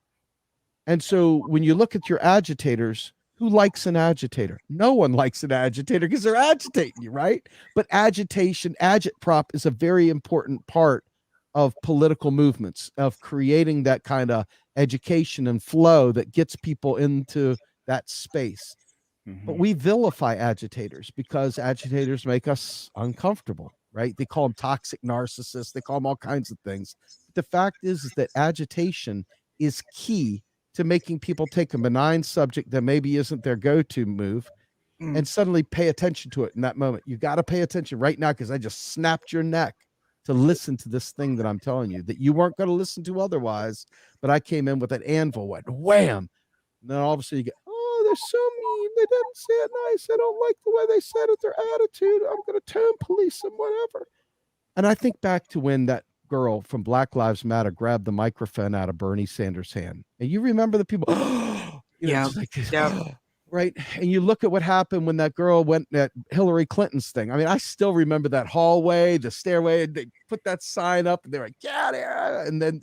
And so when you look at your agitators, who likes an agitator? No one likes an agitator because they're agitating you, right? But agitation, agitprop is a very important part of political movements, of creating that kind of education and flow that gets people into that space. But we vilify agitators because agitators make us uncomfortable, right? They call them toxic narcissists. They call them all kinds of things. But the fact is that agitation is key to making people take a benign subject that maybe isn't their go-to move and suddenly pay attention to it in that moment. You got to pay attention right now because I just snapped your neck to listen to this thing that I'm telling you that you weren't going to listen to otherwise. But I came in with an anvil, went wham. And then all of a sudden you get, oh, they're so mean. They didn't say it nice. I don't like the way they said it, their attitude. I'm going to tone police them, whatever. And I think back to when that girl from Black Lives Matter grabbed the microphone out of Bernie Sanders' hand. And you remember the people, right? And you look at what happened when that girl went at Hillary Clinton's thing. I mean, I still remember that hallway, the stairway, and they put that sign up and they're like, get out of here. And then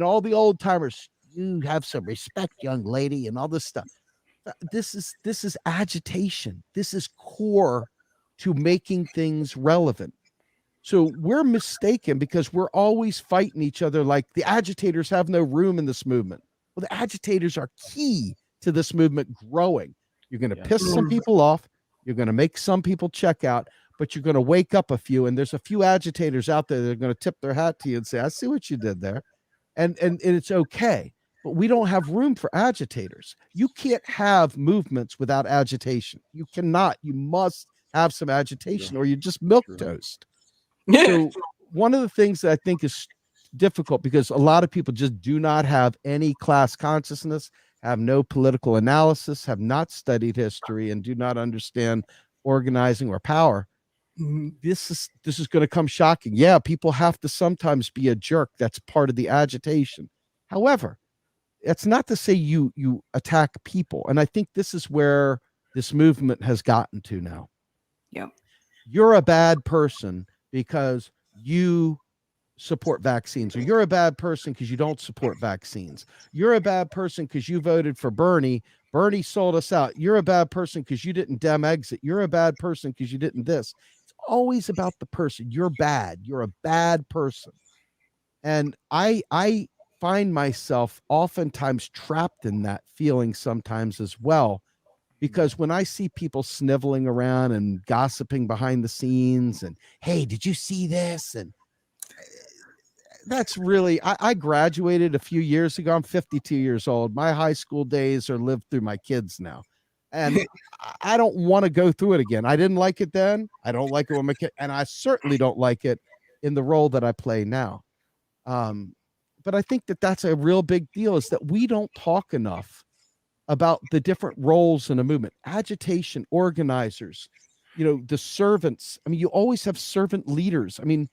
all the old timers, you have some respect, young lady, and all this stuff. This is agitation. This is core to making things relevant. So we're mistaken because we're always fighting each other like the agitators have no room in this movement. Well, the agitators are key to this movement growing. You're going to piss some people off. You're going to make some people check out, but you're going to wake up a few. And there's a few agitators out there that are going to tip their hat to you and say, I see what you did there. And it's okay. but we don't have room for agitators. You can't have movements without agitation. You cannot. You must have some agitation or you're just milk toast. So one of the things that I think is difficult because a lot of people just do not have any class consciousness, have no political analysis, have not studied history, and do not understand organizing or power. This is going to come shocking. Yeah, people have to sometimes be a jerk. That's part of the agitation. However, it's not to say you attack people. And I think this is where this movement has gotten to now. Yeah. You're a bad person because you support vaccines, or you're a bad person because you don't support vaccines. You're a bad person because you voted for Bernie. Bernie sold us out. You're a bad person because you didn't Dem exit. You're a bad person because you didn't this. It's always about the person. You're bad. You're a bad person. And I find myself oftentimes trapped in that feeling sometimes as well, because when I see people sniveling around and gossiping behind the scenes and, hey, did you see this? And that's really, I graduated a few years ago. I'm 52 years old. My high school days are lived through my kids now. And I don't want to go through it again. I didn't like it then. I don't like it when my kid, and I certainly don't like it in the role that I play now. But I think that that's a real big deal, is that we don't talk enough about the different roles in a movement. Agitation, organizers, the servants. I mean, you always have servant leaders. I mean,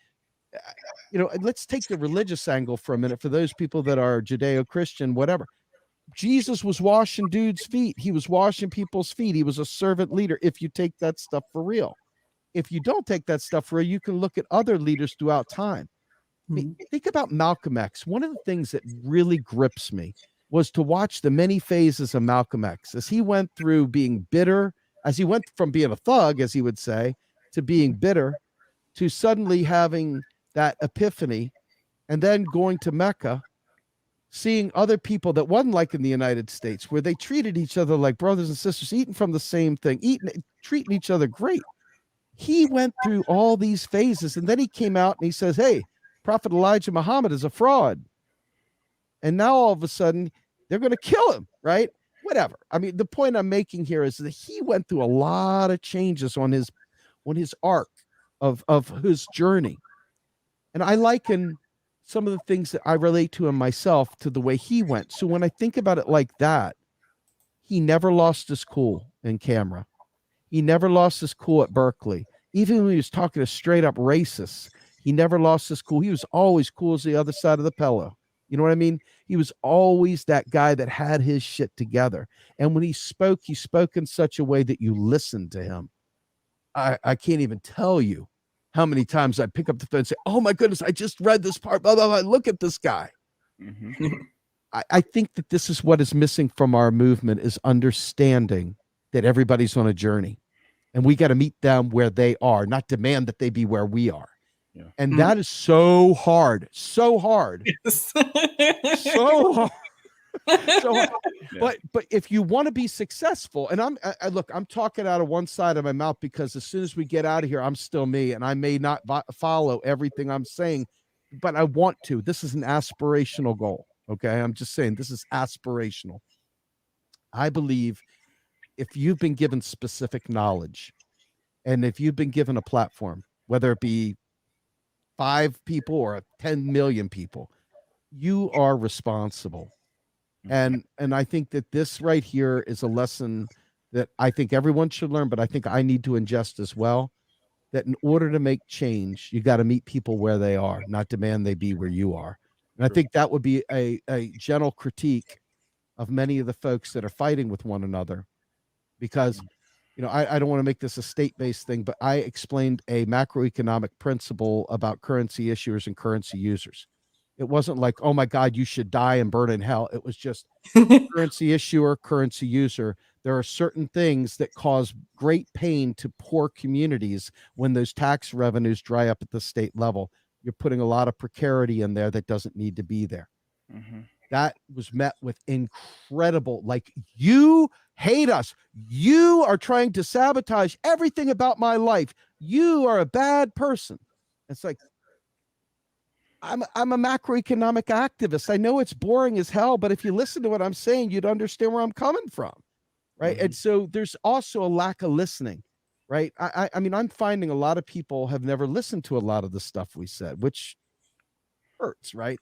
let's take the religious angle for a minute for those people that are Judeo-Christian, whatever. Jesus was washing dudes' feet. He was washing people's feet. He was a servant leader, if you take that stuff for real. If you don't take that stuff for real, you can look at other leaders throughout time. I mean, think about Malcolm X. One of the things that really grips me was to watch the many phases of Malcolm X as he went through being bitter, as he went from being a thug, as he would say, to being bitter, to suddenly having that epiphany, and then going to Mecca, seeing other people that wasn't like in the United States, where they treated each other like brothers and sisters, eating from the same thing, treating each other great. He went through all these phases, and then he came out and he says, hey, Prophet Elijah Muhammad is a fraud. And now all of a sudden they're going to kill him, right? Whatever. I mean, the point I'm making here is that he went through a lot of changes on his arc of his journey. And I liken some of the things that I relate to him myself to the way he went. So when I think about it like that, he never lost his cool in camera. He never lost his cool at Berkeley. Even when he was talking to straight up racists, he never lost his cool. He was always cool as the other side of the pillow. You know what I mean? He was always that guy that had his shit together. And when he spoke in such a way that you listened to him. I can't even tell you how many times I pick up the phone and say, oh my goodness, I just read this part. Blah, blah, blah. Look at this guy. Mm-hmm. I think that this is what is missing from our movement, is understanding that everybody's on a journey and we got to meet them where they are, not demand that they be where we are. Yeah. And that is so hard, so hard, so hard. So, yeah. But if you want to be successful, and I'm talking out of one side of my mouth, because as soon as we get out of here, I'm still me, and I may not follow everything I'm saying, but I want to. This is an aspirational goal. Okay. I'm just saying this is aspirational. I believe if you've been given specific knowledge, and if you've been given a platform, whether it be 5 people or 10 million people, you are responsible. And I think that this right here is a lesson that I think everyone should learn, but I think I need to ingest as well, that in order to make change, you got to meet people where they are, not demand they be where you are. And I think that would be a gentle critique of many of the folks that are fighting with one another, because, I don't want to make this a state-based thing, but I explained a macroeconomic principle about currency issuers and currency users. It wasn't like, oh my God, you should die and burn in hell. It was just currency issuer, currency user. There are certain things that cause great pain to poor communities when those tax revenues dry up at the state level. You're putting a lot of precarity in there that doesn't need to be there. Mm-hmm. That was met with incredible, like, you hate us. You are trying to sabotage everything about my life. You are a bad person. It's like, I'm a macroeconomic activist. I know it's boring as hell, but if you listen to what I'm saying, you'd understand where I'm coming from, right? And so there's also a lack of listening, right? I mean, I'm finding a lot of people have never listened to a lot of the stuff we said, which hurts, right?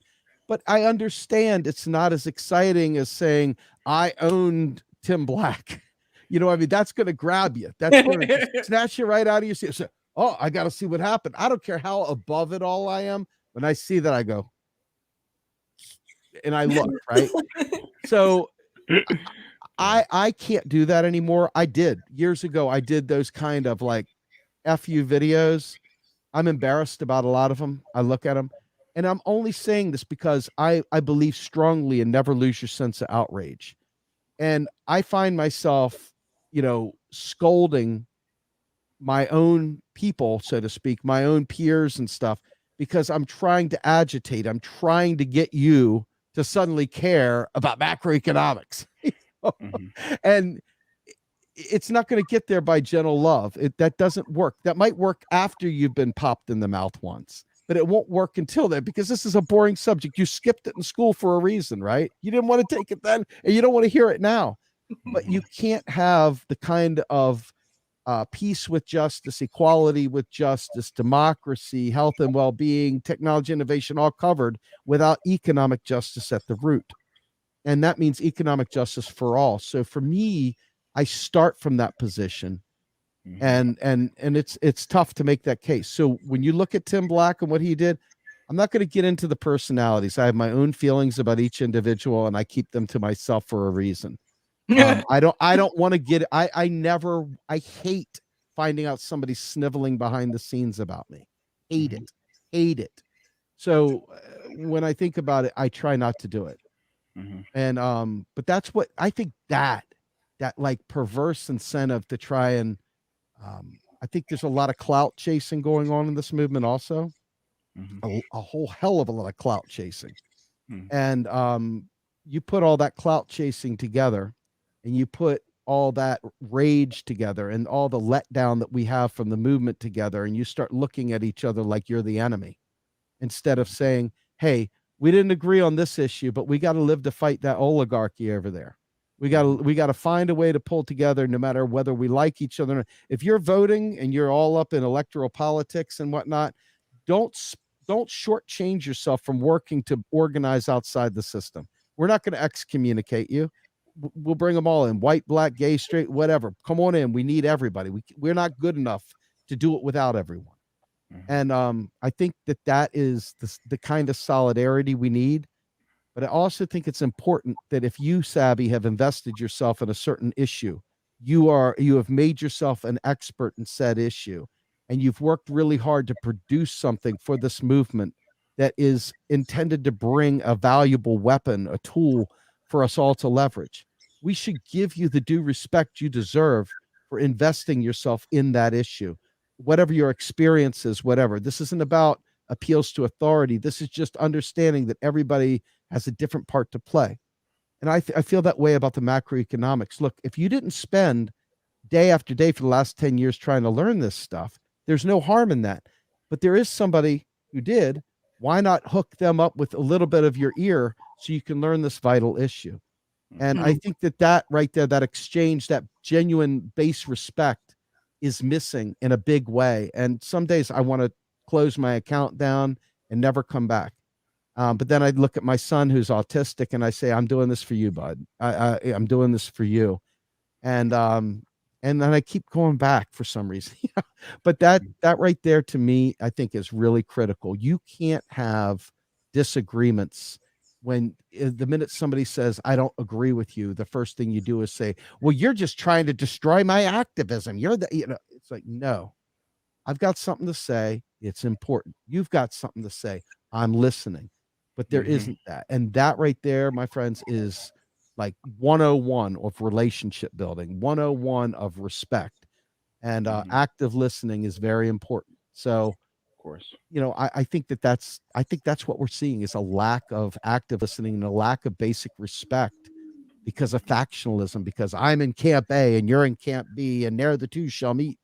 But I understand it's not as exciting as saying I owned Tim Black. You know, I mean, that's going to grab you. That's going to snatch you right out of your seat. So, oh, I got to see what happened. I don't care how above it all I am. When I see that, I go, and I look, right? So I can't do that anymore. I did years ago. I did those kind of like FU videos. I'm embarrassed about a lot of them. I look at them, and I'm only saying this because I believe strongly in never lose your sense of outrage. And I find myself, you know, scolding my own people, so to speak, my own peers and stuff, because I'm trying to agitate. I'm trying to get you to suddenly care about macroeconomics. And it's not going to get there by gentle love. That doesn't work. That might work after you've been popped in the mouth once, but it won't work until then, because this is a boring subject. You skipped it in school for a reason, right? You didn't want to take it then, and you don't want to hear it now. But you can't have the kind of peace with justice, equality with justice, democracy, health and well-being, technology innovation, all covered without economic justice at the root. And that means economic justice for all. So for me, I start from that position, and it's tough to make that case. So when you look at Tim Black and what he did, I'm not going to get into the personalities. I have my own feelings about each individual, and I keep them to myself for a reason. I don't want to get, I hate finding out somebody sniveling behind the scenes about me. Hate it. So when I think about it, I try not to do it. And but that's what I think, that like perverse incentive to try and I think there's a lot of clout chasing going on in this movement also. A whole hell of a lot of clout chasing. And you put all that clout chasing together, and you put all that rage together and all the letdown that we have from the movement together, and you start looking at each other like you're the enemy, instead of saying, hey, we didn't agree on this issue, but we got to live to fight that oligarchy over there. We got to find a way to pull together, no matter whether we like each other. If you're voting and you're all up in electoral politics and whatnot, don't shortchange yourself from working to organize outside the system. We're not going to excommunicate you. We'll bring them all in, white, black, gay, straight, whatever. Come on in. We need everybody. We're not good enough to do it without everyone. And I think that is the kind of solidarity we need. But I also think it's important that if you, Sabby, have invested yourself in a certain issue, you have made yourself an expert in said issue, and you've worked really hard to produce something for this movement that is intended to bring a valuable weapon, a tool for us all to leverage. We should give you the due respect you deserve for investing yourself in that issue, whatever your experience is, whatever. This isn't about appeals to authority. This is just understanding that everybody has a different part to play. And I feel that way about the macroeconomics. Look, if you didn't spend day after day for the last 10 years trying to learn this stuff, there's no harm in that. But there is somebody who did. Why not hook them up with a little bit of your ear so you can learn this vital issue? And I think that right there, that exchange, that genuine base respect is missing in a big way. And some days I want to close my account down and never come back. But then I look at my son who's autistic and I say, I'm doing this for you, bud. I'm doing this for you. And then I keep going back for some reason. But that right there, to me, I think is really critical. You can't have disagreements when the minute somebody says, I don't agree with you, the first thing you do is say, well, you're just trying to destroy my activism. It's like, no, I've got something to say. It's important. You've got something to say. I'm listening. But there isn't that. And that right there, my friends, is like 101 of relationship building, 101 of respect. And active listening is very important. So, Of course. I think that's what we're seeing is a lack of active listening and a lack of basic respect because of factionalism, because I'm in camp A and you're in camp B and there the two shall meet.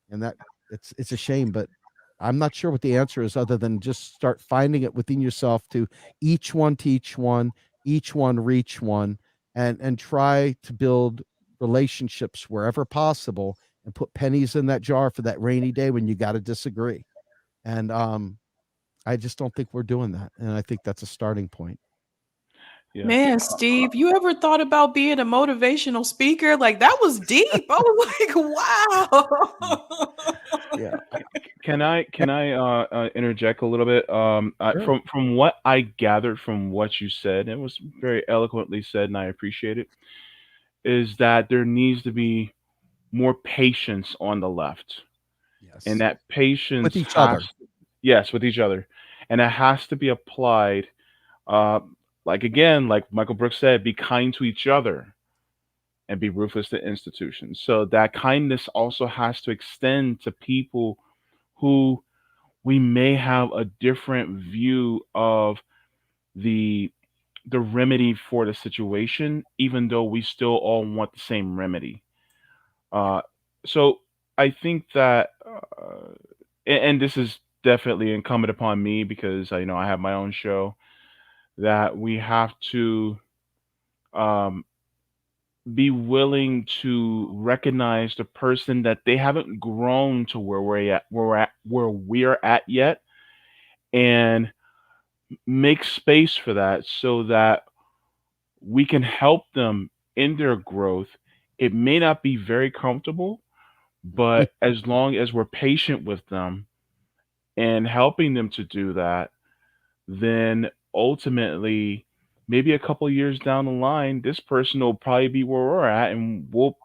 And that it's a shame, but I'm not sure what the answer is other than just start finding it within yourself to each one teach one, each one reach one, and try to build relationships wherever possible and put pennies in that jar for that rainy day when you got to disagree. And I just don't think we're doing that. And I think that's a starting point. Yeah. Man, Steve, you ever thought about being a motivational speaker? Like that was deep. I was like, wow. Yeah. Can I interject a little bit? Sure. From what I gathered from what you said, it was very eloquently said, and I appreciate it. Is that there needs to be more patience on the left, and Yes. that With patience each has, other. yes, with each other, and it has to be applied. Uh, like again, like Michael Brooks said, be kind to each other and be ruthless to institutions. So that kindness also has to extend to people who we may have a different view of the the remedy for the situation, even though we still all want the same remedy. Uh, so I think that, and this is definitely incumbent upon me because I have my own show, that we have to um, be willing to recognize the person that they haven't grown to where we're at yet, and make space for that so that we can help them in their growth. It may not be very comfortable, but as long as we're patient with them and helping them to do that, then ultimately, maybe a couple years down the line, this person will probably be where we're at, and we'll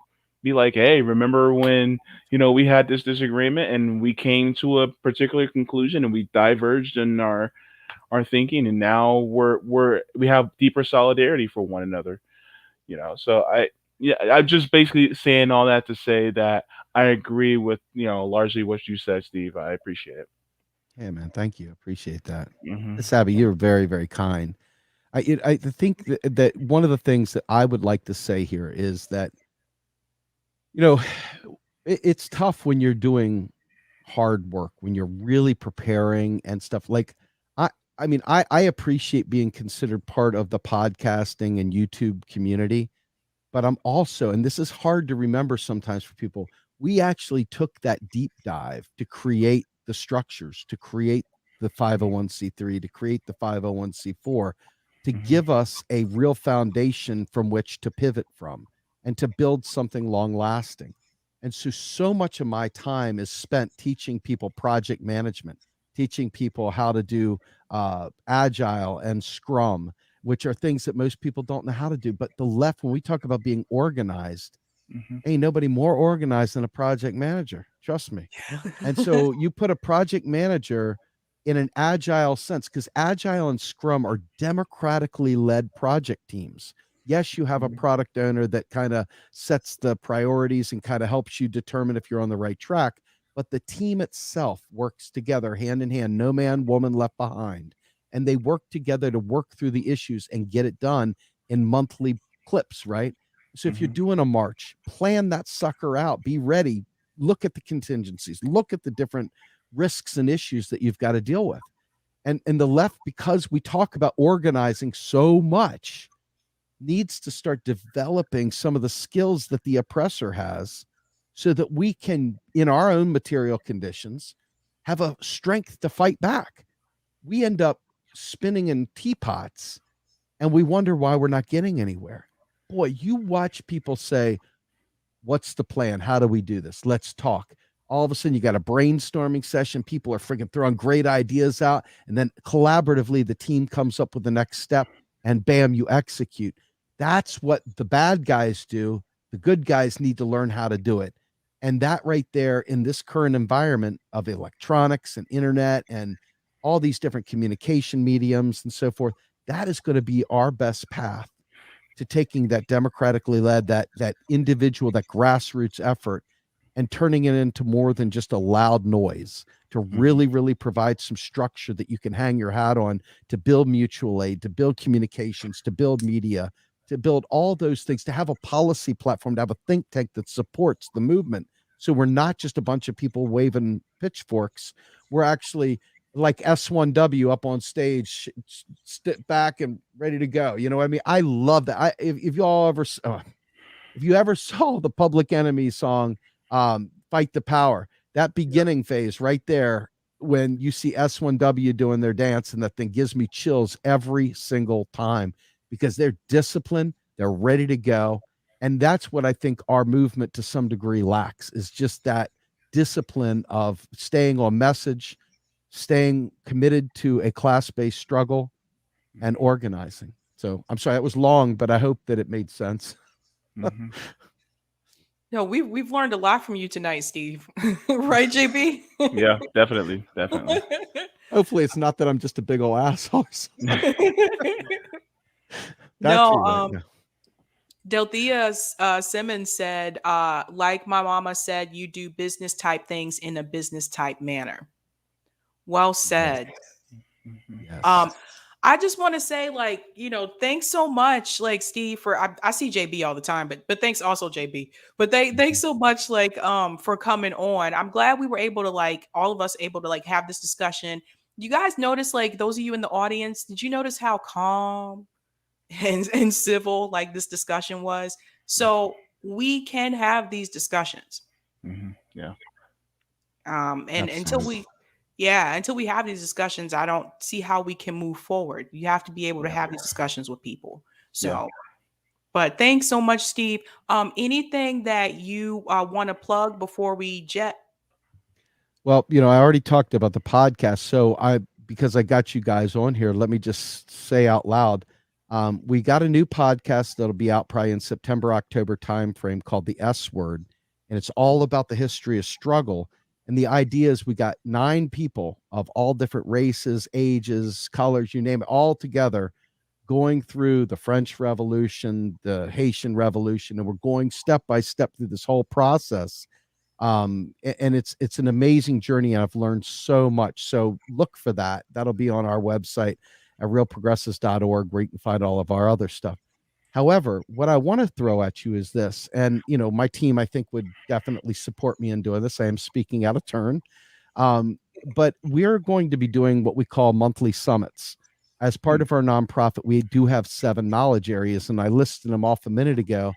be like, "Hey, remember when we had this disagreement and we came to a particular conclusion and we diverged in our thinking, and now we have deeper solidarity for one another." So I'm just basically saying all that to say that I agree with largely what you said, Steve. I appreciate it. Hey, man, thank you. Appreciate that. Hmm. Sabby, you're very, very kind. I think that one of the things that I would like to say here is that, you know, it's tough when you're doing hard work, when you're really preparing and stuff. Like, I, I mean, I appreciate being considered part of the podcasting and YouTube community, but I'm also, and this is hard to remember sometimes for people, we actually took that deep dive to create the structures, to create the 501c3, to create the 501c4, to Hmm. give us a real foundation from which to pivot from and to build something long lasting. And so much of my time is spent teaching people project management, teaching people how to do agile and scrum, which are things that most people don't know how to do. But the left, when we talk about being organized, Hmm. ain't nobody more organized than a project manager. Trust me. And so you put a project manager in an agile sense, because agile and scrum are democratically led project teams. Yes, you have a product owner that kind of sets the priorities and kind of helps you determine if you're on the right track, but the team itself works together hand in hand, no man, woman left behind. And they work together to work through the issues and get it done in monthly clips, right? So if you're Hmm. doing a march, plan that sucker out, be ready, look at the contingencies, look at the different risks and issues that you've got to deal with. And the left, because we talk about organizing so much, needs to start developing some of the skills that the oppressor has so that we can, in our own material conditions, have a strength to fight back. We end up spinning in teapots and we wonder why we're not getting anywhere. Boy, you watch people say, what's the plan? How do we do this? Let's talk. All of a sudden, you got a brainstorming session. People are freaking throwing great ideas out. And then collaboratively, the team comes up with the next step and bam, you execute. That's what the bad guys do. The good guys need to learn how to do it. And that right there in this current environment of electronics and internet and all these different communication mediums and so forth, that is going to be our best path to taking that democratically led, that individual, that grassroots effort and turning it into more than just a loud noise, to Hmm. really provide some structure that you can hang your hat on, to build mutual aid, to build communications, to build media, to build all those things, to have a policy platform, to have a think tank that supports the movement. So we're not just a bunch of people waving pitchforks. We're actually like S1W up on stage, step back and ready to go. You know what I mean? I love that. If you all ever, if you ever saw the Public Enemy song, Fight the Power, that beginning phase right there, when you see S1W doing their dance, and that thing gives me chills every single time because they're disciplined, they're ready to go. And that's what I think our movement to some degree lacks, is just that discipline of staying on message, staying committed to a class-based struggle, and organizing. So I'm sorry, it was long, but I hope that it made sense. Mm-hmm. No, we've learned a lot from you tonight, Steve. Right, JB? Yeah, definitely, definitely. Hopefully it's not that I'm just a big old asshole. No, Right. Yeah. Delthea Simmons said, like my mama said, you do business type things in a business type manner. Well said. Mm-hmm. Yes. I just want to say, like, thanks so much, like Steve, for I see JB all the time, but thanks also JB. But thanks so much, like, for coming on. I'm glad we were able to, like, all of us able to, like, have this discussion. You guys notice, like, those of you in the audience, did you notice how calm and civil like this discussion was? So we can have these discussions. Mm-hmm. Yeah. And Absolutely. until we have these discussions, I don't see how we can move forward. You have to be able to Yeah. have these discussions with people. So, Yeah. but thanks so much, Steve. Anything that you want to plug before we jet? Well, I already talked about the podcast. So because I got you guys on here, let me just say out loud, we got a new podcast that'll be out probably in September, October timeframe, called The S Word. And it's all about the history of struggle. And the idea is we got 9 people of all different races, ages, colors, you name it, all together, going through the French Revolution, the Haitian Revolution, and we're going step by step through this whole process. And it's an amazing journey, and I've learned so much. So look for that. That'll be on our website at realprogressives.org, where you can find all of our other stuff. However, what I want to throw at you is this, and my team, I think, would definitely support me in doing this. I am speaking out of turn. But we're going to be doing what we call monthly summits. As part of our nonprofit, we do have 7 knowledge areas, and I listed them off a minute ago: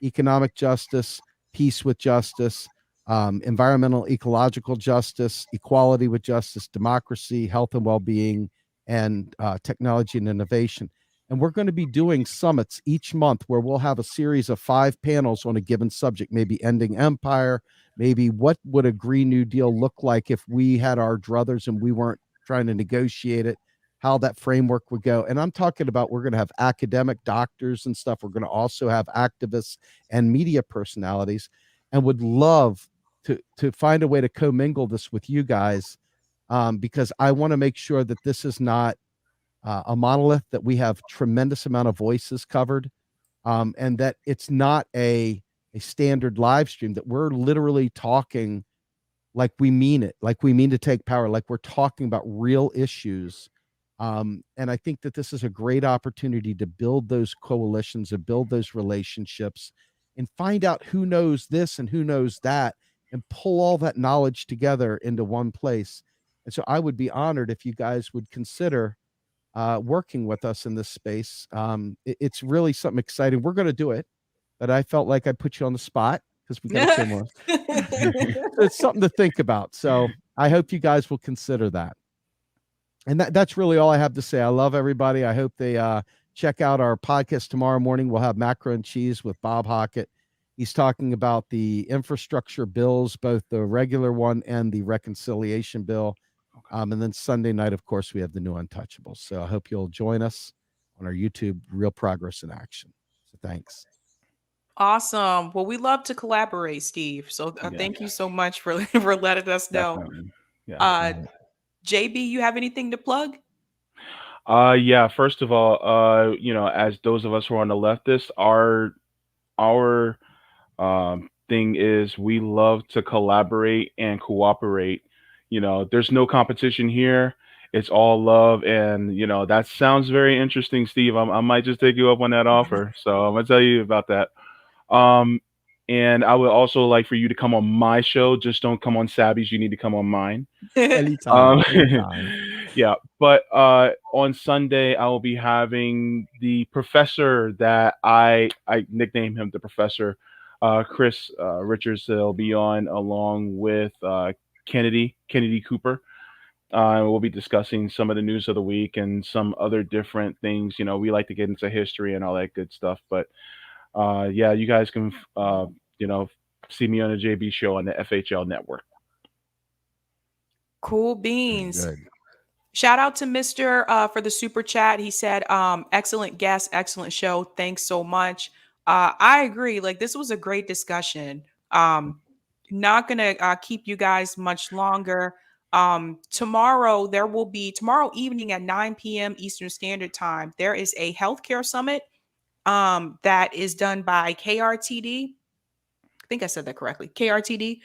economic justice, peace with justice, environmental ecological justice, equality with justice, democracy, health and well-being, and technology and innovation. And we're going to be doing summits each month where we'll have a series of 5 panels on a given subject, maybe ending empire, maybe what would a Green New Deal look like if we had our druthers and we weren't trying to negotiate it, how that framework would go. And I'm talking about, we're going to have academic doctors and stuff. We're going to also have activists and media personalities, and would love to find a way to commingle this with you guys, because I want to make sure that this is not a monolith, that we have tremendous amount of voices covered, and that it's not a standard live stream, that we're literally talking like we mean it, like we mean to take power, like we're talking about real issues. And I think that this is a great opportunity to build those coalitions, to build those relationships, and find out who knows this and who knows that, and pull all that knowledge together into one place. And so I would be honored if you guys would consider working with us in this space. It's really something exciting. We're going to do it, but I felt like I put you on the spot because we got a camera. So it's something to think about. So I hope you guys will consider that. And that's really all I have to say. I love everybody. I hope they check out our podcast tomorrow morning. We'll have Macro and Cheese with Bob Hockett. He's talking about the infrastructure bills, both the regular one and the reconciliation bill. And then Sunday night, of course, we have the new Untouchables. So I hope you'll join us on our YouTube, Real Progress in Action. So thanks. Awesome. Well, we love to collaborate, Steve. So thank you so much for for letting us know. Definitely. Yeah. JB, you have anything to plug? Yeah, first of all, as those of us who are on the leftist, our thing is we love to collaborate and cooperate. There's no competition here. It's all love. And, that sounds very interesting, Steve. I might just take you up on that offer. So I'm going to tell you about that. Um, And I would also like for you to come on my show. Just don't come on Sabby's. You need to come on mine. Anytime, anytime. Yeah, but on Sunday I will be having the professor that I nickname him the professor, Chris Richards. Will be on along with Kennedy Cooper. We'll be discussing some of the news of the week and some other different things. We like to get into history and all that good stuff. But yeah, you guys can you know see me on the JB show on the FHL network. Cool Very beans. good. Shout out to Mr. For the super chat. He said, excellent guest, excellent show. Thanks so much. I agree. Like, this was a great discussion. Not gonna keep you guys much longer. Tomorrow tomorrow evening at 9 p.m. Eastern Standard Time. There is a healthcare summit that is done by KRTD. I think I said that correctly. KRTD.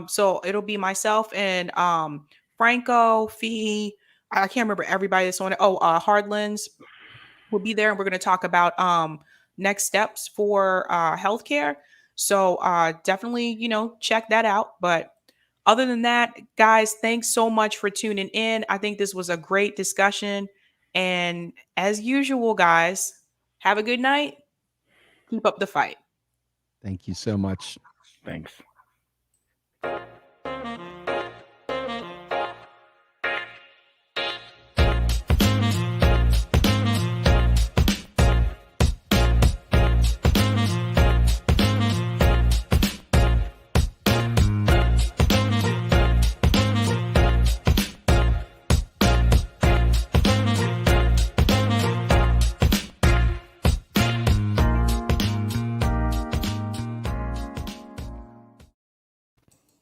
So it'll be myself and Franco, Fee. I can't remember everybody that's on it. Oh, Hardlands will be there, and we're going to talk about next steps for healthcare. So definitely, check that out. But other than that, guys, thanks so much for tuning in. I think this was a great discussion. And as usual, guys, have a good night. Keep up the fight. Thank you so much. Thanks.